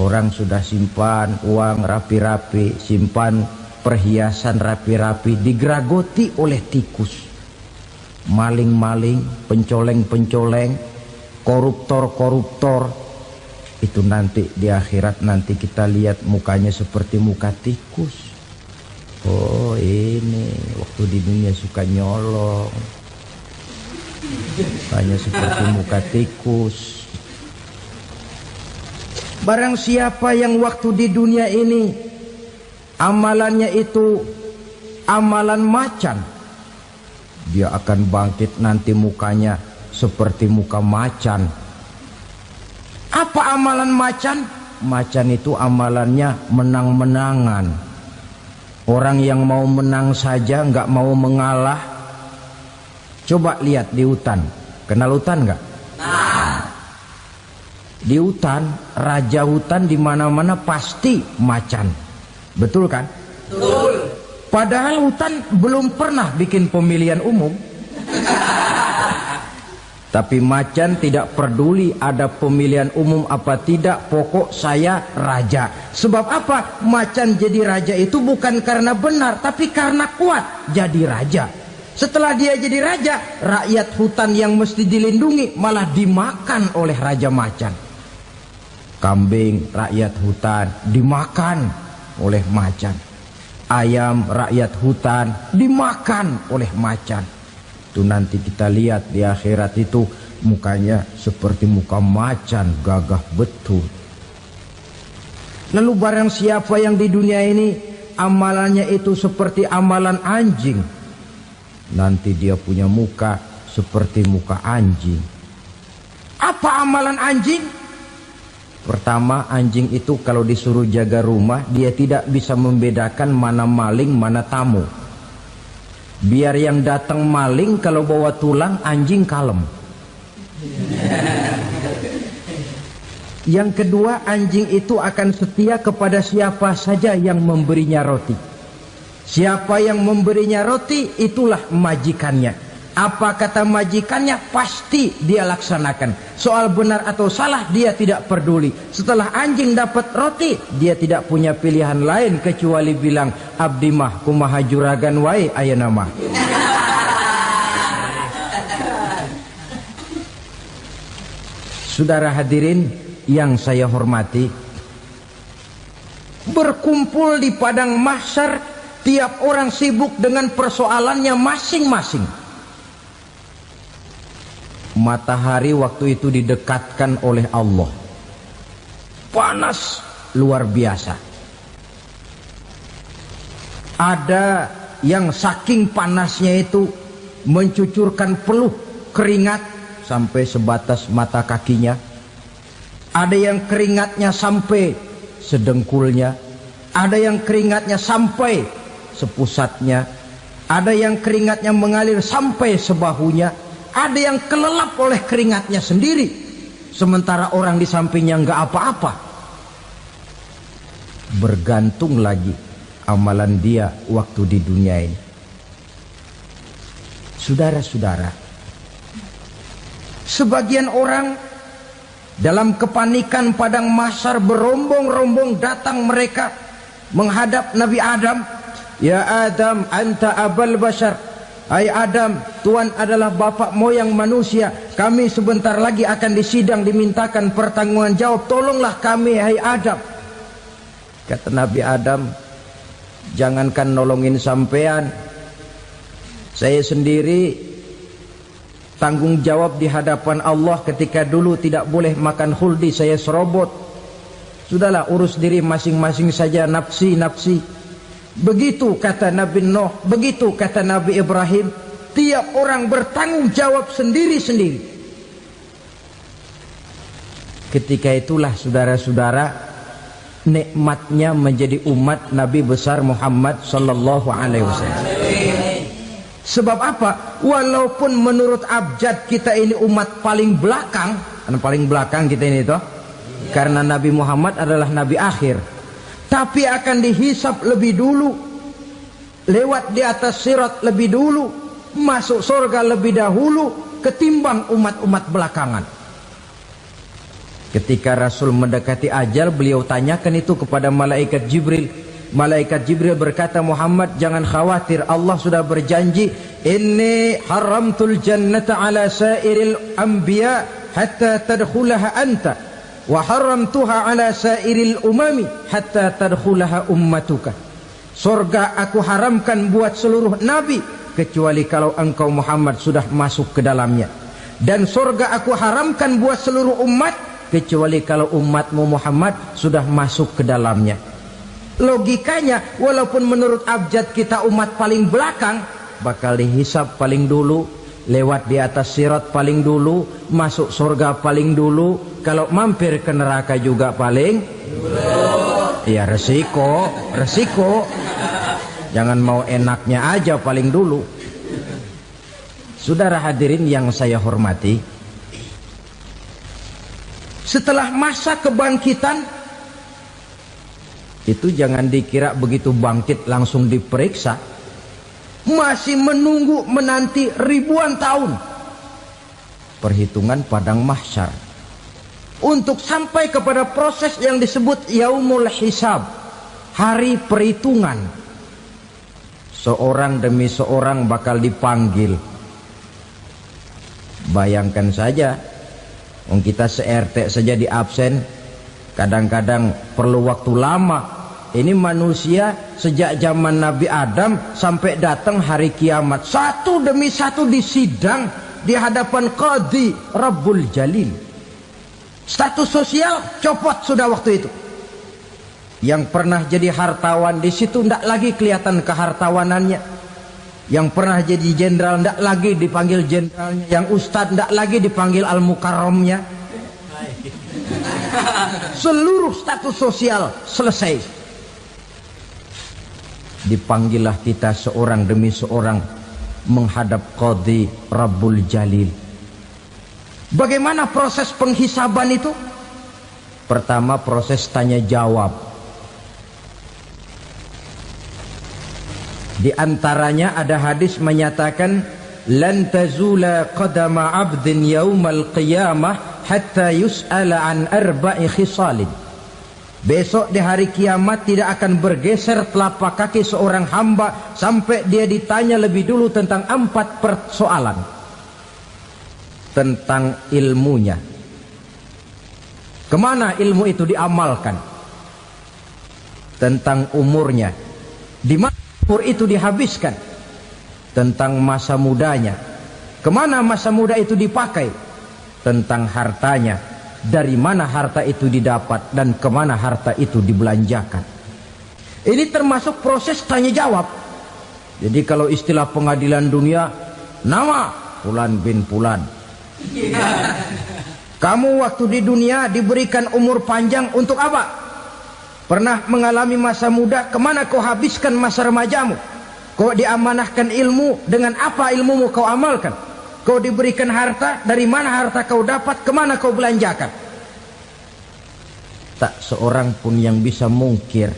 Speaker 1: Orang sudah simpan uang rapi-rapi, simpan perhiasan rapi-rapi, digeragoti oleh tikus. Maling-maling, pencoleng-pencoleng, koruptor-koruptor. Itu nanti di akhirat nanti kita lihat mukanya seperti muka tikus. Oh ini waktu di dunia suka nyolong, mukanya seperti muka tikus. Barang siapa yang waktu di dunia ini amalannya itu amalan macan, dia akan bangkit nanti mukanya seperti muka macan. Apa amalan macan? Macan itu amalannya menang-menangan. Orang yang mau menang saja nggak mau mengalah. Coba lihat di hutan. Kenal hutan nggak? Di hutan, raja hutan di mana-mana pasti macan. Betul kan? Betul. Padahal hutan belum pernah bikin pemilihan umum. Tapi macan tidak peduli ada pemilihan umum apa tidak, pokok saya raja. Sebab apa? Macan jadi raja itu bukan karena benar, tapi karena kuat jadi raja. Setelah dia jadi raja, rakyat hutan yang mesti dilindungi malah dimakan oleh raja macan. Kambing rakyat hutan dimakan oleh macan. Ayam rakyat hutan dimakan oleh macan. Itu nanti kita lihat di akhirat itu mukanya seperti muka macan, gagah betul. Lalu barang siapa yang di dunia ini amalannya itu seperti amalan anjing, nanti dia punya muka seperti muka anjing. Apa amalan anjing? Pertama, anjing itu kalau disuruh jaga rumah, dia tidak bisa membedakan mana maling, mana tamu. Biar yang datang maling, kalau bawa tulang, anjing kalem. Yang kedua, anjing itu akan setia kepada siapa saja yang memberinya roti. Siapa yang memberinya roti, itulah majikannya. Apa kata majikannya pasti dia laksanakan. Soal benar atau salah dia tidak peduli. Setelah anjing dapat roti, dia tidak punya pilihan lain kecuali bilang, abdi mah kumaha juragan wae ayeuna mah. Saudara hadirin yang saya hormati, berkumpul di padang mahsyar, tiap orang sibuk dengan persoalannya masing-masing. Matahari waktu itu didekatkan oleh Allah. Panas luar biasa. Ada yang saking panasnya itu mencucurkan peluh keringat sampai sebatas mata kakinya. Ada yang keringatnya sampai sedengkulnya. Ada yang keringatnya sampai sepusatnya. Ada yang keringatnya mengalir sampai sebahunya. Ada yang kelelap oleh keringatnya sendiri, sementara orang di sampingnya nggak apa-apa. Bergantung lagi amalan dia waktu di dunia ini. Saudara-saudara, sebagian orang dalam kepanikan padang mahsyar berombong-rombong datang mereka menghadap Nabi Adam. Ya Adam, anta abal bashar. Hai Adam, Tuhan adalah bapak moyang manusia. Kami sebentar lagi akan disidang, dimintakan pertanggungan jawab. Tolonglah kami, hai Adam. Kata Nabi Adam, jangankan nolongin sampean, saya sendiri tanggung jawab di hadapan Allah ketika dulu tidak boleh makan khuldi, saya serobot. Sudahlah, urus diri masing-masing saja, nafsi. Begitu kata Nabi Nuh, begitu kata Nabi Ibrahim. Tiap orang bertanggung jawab sendiri-sendiri. Ketika itulah saudara-saudara, nikmatnya menjadi umat Nabi besar Muhammad sallallahu alaihi wasallam. Sebab apa? Walaupun menurut abjad kita ini umat paling belakang, paling belakang kita ini toh, karena Nabi Muhammad adalah Nabi akhir. Tapi akan dihisap lebih dulu, lewat di atas sirat lebih dulu, masuk surga lebih dahulu ketimbang umat-umat belakangan. Ketika Rasul mendekati ajal, beliau tanyakan itu kepada malaikat Jibril. Malaikat Jibril berkata, Muhammad jangan khawatir, Allah sudah berjanji, inni haramtul jannata ala sairil anbiya hatta tadkhulaha anta, wa haramtuha ala sairil umami hatta tadkhulaha ummatuka. Surga aku haramkan buat seluruh nabi kecuali kalau engkau Muhammad sudah masuk ke dalamnya, dan surga aku haramkan buat seluruh umat kecuali kalau umatmu Muhammad sudah masuk ke dalamnya. Logikanya, walaupun menurut abjad kita umat paling belakang, bakal dihisap paling dulu, lewat di atas sirat paling dulu, masuk surga paling dulu, kalau mampir ke neraka juga paling dulu. Ya resiko. Jangan mau enaknya aja paling dulu. Saudara hadirin yang saya hormati, setelah masa kebangkitan itu jangan dikira begitu bangkit langsung diperiksa. Masih menunggu menanti ribuan tahun perhitungan padang mahsyar untuk sampai kepada proses yang disebut yaumul hisab, hari perhitungan. Seorang demi seorang bakal dipanggil. Bayangkan saja, kita se-RT saja di absen, kadang-kadang perlu waktu lama. Ini manusia sejak zaman Nabi Adam sampai datang hari kiamat, satu demi satu disidang di hadapan Qadhi Rabbul Jalil. Status sosial copot sudah waktu itu. Yang pernah jadi hartawan di situ tidak lagi kelihatan kehartawanannya. Yang pernah jadi jenderal tidak lagi dipanggil jenderalnya. Yang ustadz tidak lagi dipanggil al-mukarramnya. Seluruh status sosial selesai. Dipanggillah kita seorang demi seorang menghadap Qadhi Rabbul Jalil. Bagaimana proses penghisaban itu? Pertama, proses tanya jawab. Di antaranya ada hadis menyatakan, lan tazula qadama 'abdin yaumal qiyamah hatta yus'ala an arba'i khisalin. Besok di hari kiamat tidak akan bergeser telapak kaki seorang hamba sampai dia ditanya lebih dulu tentang 4 persoalan. Tentang ilmunya. Kemana ilmu itu diamalkan? Tentang umurnya. Di mana umur itu dihabiskan? Tentang masa mudanya. Kemana masa muda itu dipakai? Tentang hartanya, dari mana harta itu didapat dan kemana harta itu dibelanjakan. Ini termasuk proses tanya jawab. Jadi kalau istilah pengadilan dunia, nama Fulan bin Fulan. Kamu waktu di dunia diberikan umur panjang untuk apa? Pernah mengalami masa muda, kemana kau habiskan masa remajamu? Kau diamanahkan ilmu, dengan apa ilmumu kau amalkan? Kau diberikan harta, dari mana harta kau dapat, kemana kau belanjakan? Tak seorang pun yang bisa mungkir.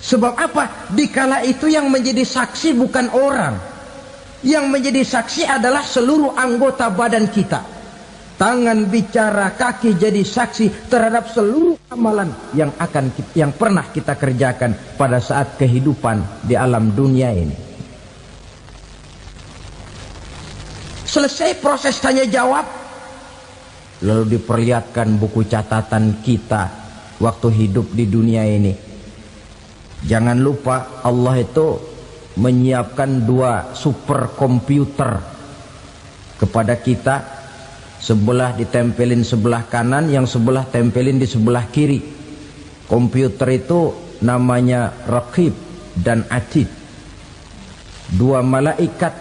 Speaker 1: Sebab apa? Dikala itu yang menjadi saksi bukan orang. Yang menjadi saksi adalah seluruh anggota badan kita. Tangan bicara, kaki jadi saksi terhadap seluruh amalan yang pernah kita kerjakan pada saat kehidupan di alam dunia ini. Selesai proses tanya jawab, lalu diperlihatkan buku catatan kita waktu hidup di dunia ini. Jangan lupa Allah itu menyiapkan 2 superkomputer kepada kita. Sebelah ditempelin sebelah kanan, yang sebelah tempelin di sebelah kiri. Komputer itu namanya Raqib dan Atid. 2 malaikat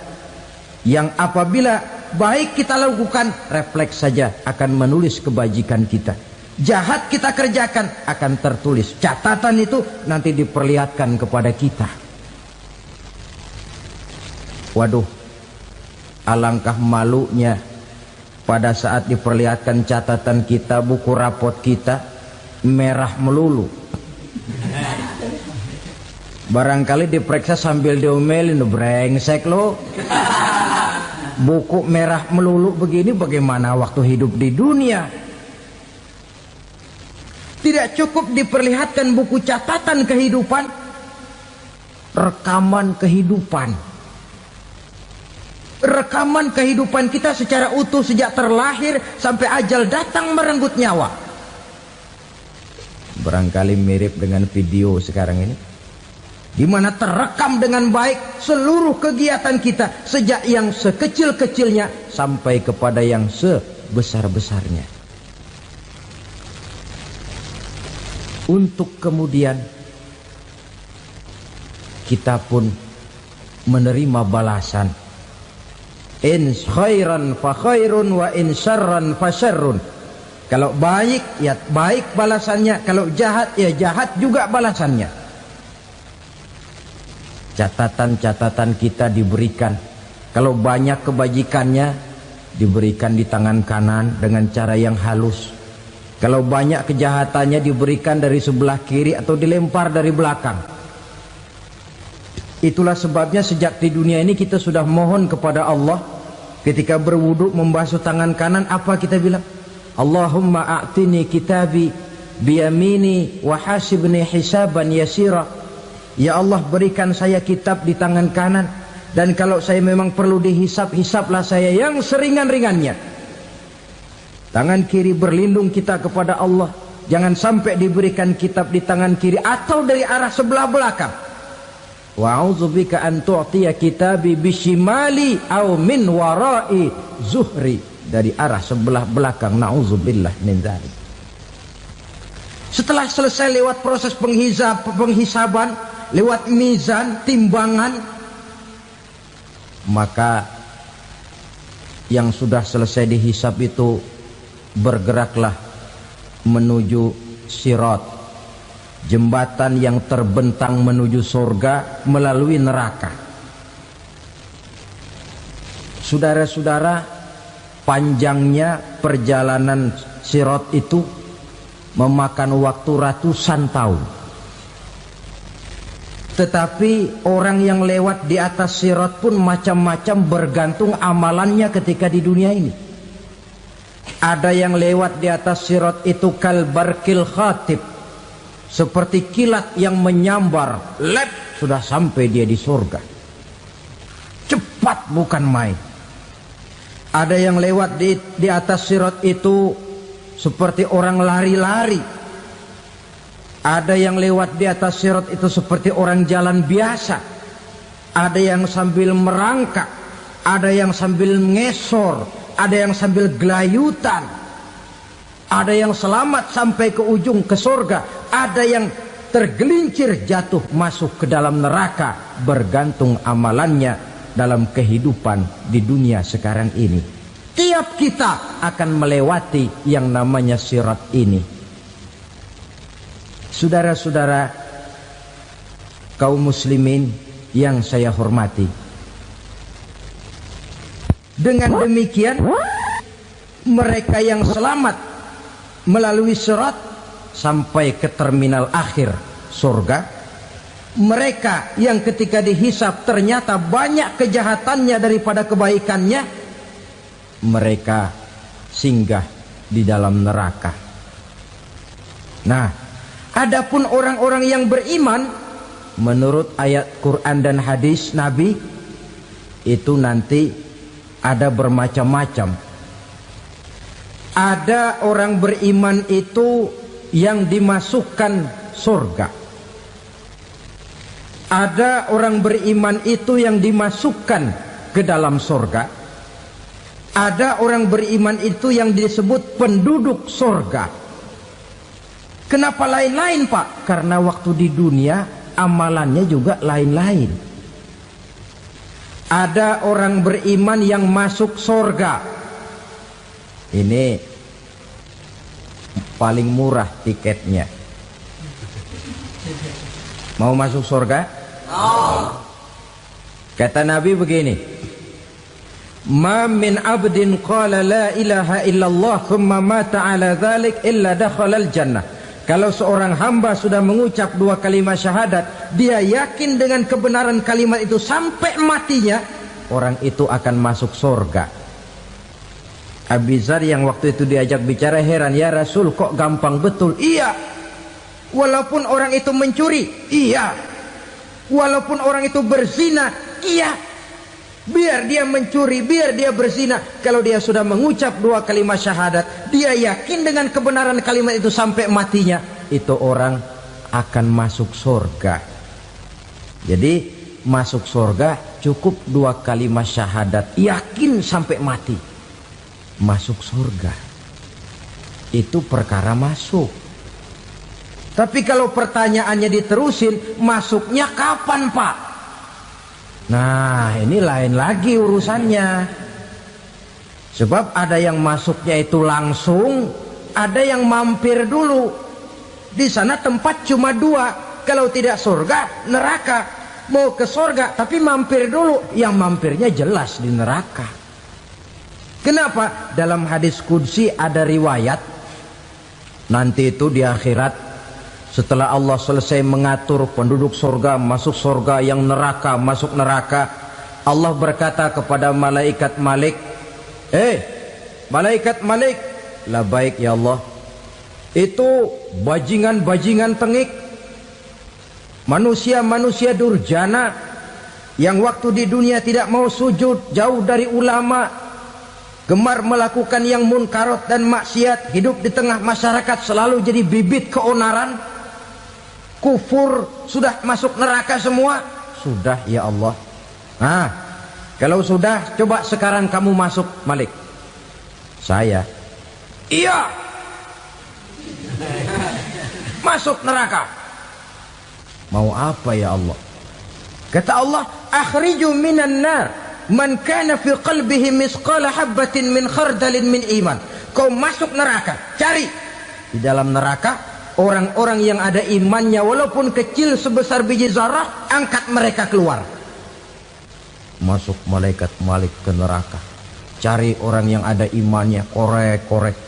Speaker 1: yang apabila baik kita lakukan, refleks saja akan menulis kebajikan kita. Jahat kita kerjakan, akan tertulis. Catatan itu nanti diperlihatkan kepada kita. Waduh, alangkah malunya pada saat diperlihatkan catatan kita, buku rapot kita merah melulu. Barangkali diperiksa sambil diomelin, brengsek lo. Buku merah melulu begini, bagaimana waktu hidup di dunia? Tidak cukup diperlihatkan buku catatan kehidupan, rekaman kehidupan. Rekaman kehidupan kita secara utuh sejak terlahir sampai ajal datang merenggut nyawa. Barangkali mirip dengan video sekarang ini, di mana terekam dengan baik seluruh kegiatan kita, sejak yang sekecil-kecilnya sampai kepada yang sebesar-besarnya. Untuk kemudian kita pun menerima balasan. In khairan fa khairun wa in syarran fa syarrun. Kalau baik ya baik balasannya, kalau jahat ya jahat juga balasannya. Catatan-catatan kita diberikan. Kalau banyak kebajikannya diberikan di tangan kanan dengan cara yang halus. Kalau banyak kejahatannya diberikan dari sebelah kiri atau dilempar dari belakang. Itulah sebabnya sejak di dunia ini kita sudah mohon kepada Allah. Ketika berwudu membasuh tangan kanan, apa kita bilang? Allahumma a'tini kitabi biyamini wa hasibni hisaban yasira. Ya Allah, berikan saya kitab di tangan kanan, dan kalau saya memang perlu dihisap, hisaplah saya yang seringan-ringannya. Tangan kiri berlindung kita kepada Allah. Jangan sampai diberikan kitab di tangan kiri atau dari arah sebelah belakang. Wa a'udzubika an tu'tiya kitabi bishimali aw min wara'i zuhri, dari arah sebelah belakang. Na'udzubillah min dzalik. Setelah selesai lewat proses penghisaban, lewat mizan, timbangan, maka yang sudah selesai dihisab itu bergeraklah menuju sirat, jembatan yang terbentang menuju surga melalui neraka. Saudara-saudara, panjangnya perjalanan sirat itu memakan waktu ratusan tahun. Tetapi orang yang lewat di atas sirat pun macam-macam, bergantung amalannya ketika di dunia ini. Ada yang lewat di atas sirat itu kal barkil khatib, seperti kilat yang menyambar, lep, sudah sampai dia di surga. Cepat bukan main. Ada yang lewat di atas sirat itu seperti orang lari-lari. Ada yang lewat di atas sirat itu seperti orang jalan biasa. Ada yang sambil merangkak. ada yang sambil ngesor, ada yang sambil gelayutan, ada yang selamat sampai ke ujung ke surga, ada yang tergelincir jatuh masuk ke dalam neraka, bergantung amalannya dalam kehidupan di dunia sekarang ini. Tiap kita akan melewati yang namanya sirat ini. Saudara-saudara kaum muslimin yang saya hormati, dengan demikian mereka yang selamat melalui sirat sampai ke terminal akhir surga, mereka yang ketika dihisab ternyata banyak kejahatannya daripada kebaikannya, mereka singgah di dalam neraka. Nah, adapun orang-orang yang beriman menurut ayat Quran dan hadis Nabi itu nanti ada bermacam-macam. Ada orang beriman itu yang dimasukkan surga. Ada orang beriman itu yang dimasukkan ke dalam surga. Ada orang beriman itu yang disebut penduduk surga. Kenapa lain-lain, Pak? Karena waktu di dunia amalannya juga lain-lain. Ada orang beriman yang masuk surga. Ini paling murah tiketnya. Mau masuk surga? Kata Nabi begini, ma min abdin qala la ilaha illallah thumma mata ala dhalik illa dakhalal jannah. Kalau seorang hamba sudah mengucap dua kalimat syahadat, dia yakin dengan kebenaran kalimat itu sampai matinya, orang itu akan masuk surga. Abi Dzar yang waktu itu diajak bicara heran, ya Rasul kok gampang betul? Iya, walaupun orang itu mencuri, iya, walaupun orang itu berzina, iya, biar dia mencuri, biar dia berzina, kalau dia sudah mengucap dua kalimat syahadat, dia yakin dengan kebenaran kalimat itu sampai matinya, itu orang akan masuk surga. Jadi masuk surga cukup dua kalimat syahadat, yakin sampai mati, masuk surga. Itu perkara masuk. Tapi kalau pertanyaannya diterusin, masuknya kapan, Pak? Nah, ini lain lagi urusannya. Sebab ada yang masuknya itu langsung, ada yang mampir dulu. Di sana tempat cuma dua, kalau tidak surga, neraka. Mau ke surga tapi mampir dulu, yang mampirnya jelas di neraka. Kenapa? Dalam hadis qudsi ada riwayat, nanti itu di akhirat, setelah Allah selesai mengatur penduduk surga masuk surga, yang neraka masuk neraka, Allah berkata kepada malaikat Malik, malaikat Malik, labaik ya Allah, itu bajingan-bajingan tengik, manusia-manusia durjana yang waktu di dunia tidak mau sujud, jauh dari ulama, gemar melakukan yang munkarat dan maksiat, hidup di tengah masyarakat selalu jadi bibit keonaran, kufur, sudah masuk neraka semua. Sudah ya Allah. Nah, kalau sudah, coba sekarang kamu masuk, Malik. Saya, iya, masuk neraka. Mau apa ya Allah? Kata Allah, akhriju minan nar man kana fi qalbihi misqala habbatin min khardalin min iman. Kau masuk neraka, cari di dalam neraka orang-orang yang ada imannya walaupun kecil sebesar biji zarah, angkat mereka keluar. Masuk malaikat Malik ke neraka, cari orang yang ada imannya, korek-korek.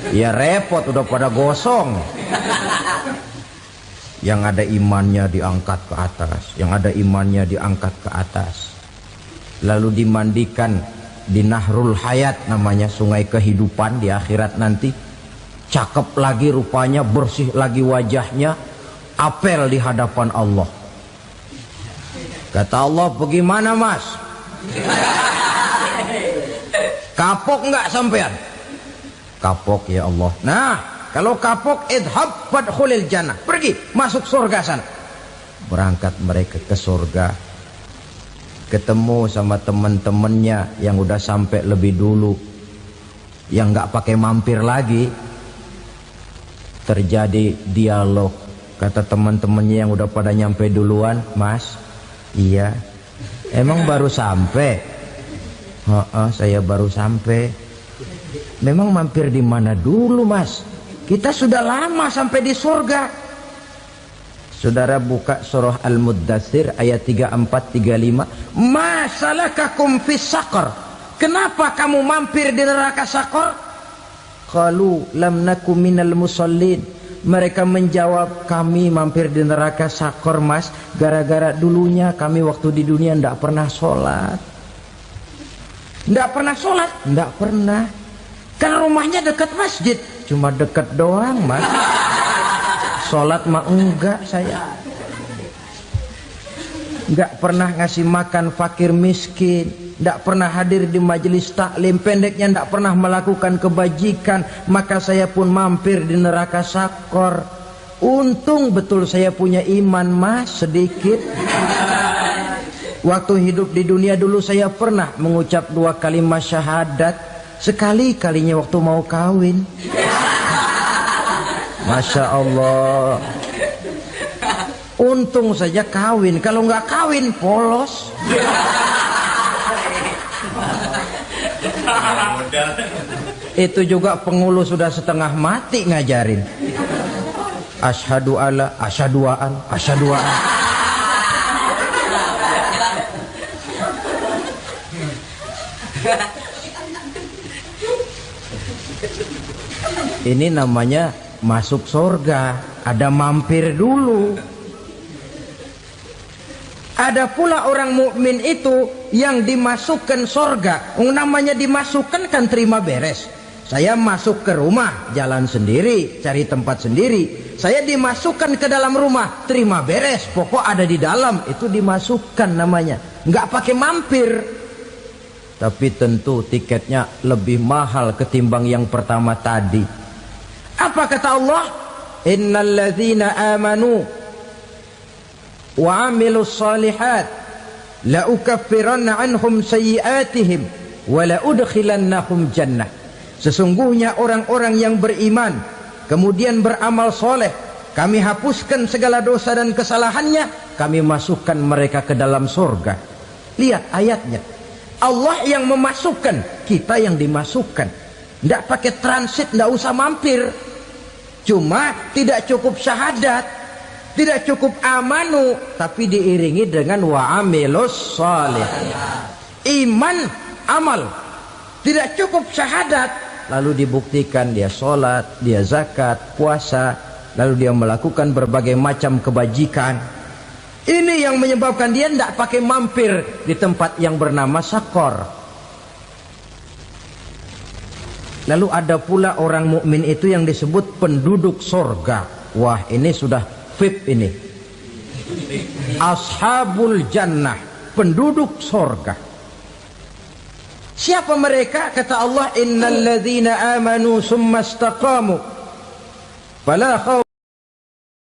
Speaker 1: Ya repot, udah pada gosong. Yang ada imannya diangkat ke atas, yang ada imannya diangkat ke atas, lalu dimandikan di Nahrul Hayat, namanya sungai kehidupan di akhirat nanti. Cakep lagi rupanya, bersih lagi wajahnya, apel di hadapan Allah. Kata Allah, bagaimana mas? Kapok nggak sampean? Kapok ya Allah. Nah, kalau kapok, idhab fadkhulil jannah, pergi masuk surga sana. Berangkat mereka ke surga. ketemu sama teman-temannya yang udah sampai lebih dulu, yang nggak pakai mampir lagi. Terjadi dialog. Kata teman-temannya yang udah pada nyampe duluan, "Mas, iya, emang baru sampai?" Saya baru sampai." "Memang mampir di mana dulu, Mas? Kita sudah lama sampai di surga." Saudara buka surah Al-Muddatsir ayat 34-35. "Ma salakakum fis saqar?" Kenapa kamu mampir di neraka Saqar? Qalu lam naku minal musallin. Mereka menjawab, kami mampir di neraka Saqar, Mas, gara-gara dulunya kami waktu di dunia tidak pernah sholat. Tidak pernah sholat? Tidak pernah. Kan rumahnya dekat masjid. Cuma dekat doang, Mas. Sholat mah enggak saya. Enggak pernah ngasih makan fakir miskin. Enggak pernah hadir di majelis taklim. Pendeknya enggak pernah melakukan kebajikan. Maka saya pun mampir di neraka Saqar. Untung betul saya punya iman, Mas, sedikit. Waktu hidup di dunia dulu saya pernah mengucap 2 kalimat syahadat. Sekali-kalinya waktu mau kawin. Masya Allah. Untung saja kawin. Kalau nggak kawin polos. Itu juga pengulu sudah setengah mati ngajarin. Asyhadu alla, asyaduaan, asyaduaan. Ini namanya masuk surga, ada mampir dulu. Ada pula orang mukmin itu yang dimasukkan surga. Namanya dimasukkan kan terima beres. Saya masuk ke rumah, jalan sendiri, cari tempat sendiri. Saya dimasukkan ke dalam rumah, terima beres, pokok ada di dalam, itu dimasukkan namanya. Nggak pakai mampir. Tapi tentu tiketnya lebih mahal ketimbang yang pertama tadi. Apa kata Allah? Innal ladzina amanu wa 'amilus shalihat la ukaffiranna 'anhum sayyi'atihim wa la udkhilannahum jannah. Sesungguhnya orang-orang yang beriman kemudian beramal soleh, kami hapuskan segala dosa dan kesalahannya, kami masukkan mereka ke dalam surga. Lihat ayatnya. Allah yang memasukkan, kita yang dimasukkan. Tidak pakai transit, tidak usah mampir. Cuma tidak cukup syahadat, tidak cukup amanu, tapi diiringi dengan wa'amilus salih. Iman, amal. Tidak cukup syahadat, lalu dibuktikan dia sholat, dia zakat, puasa, lalu dia melakukan berbagai macam kebajikan. Ini yang menyebabkan dia tidak pakai mampir di tempat yang bernama Saqar. Lalu ada pula orang mukmin itu yang disebut penduduk surga. Wah, ini sudah VIP ini. Ashabul jannah, penduduk surga. Siapa mereka? Kata Allah, innal ladzina amanu summa istaqamu fala khawfun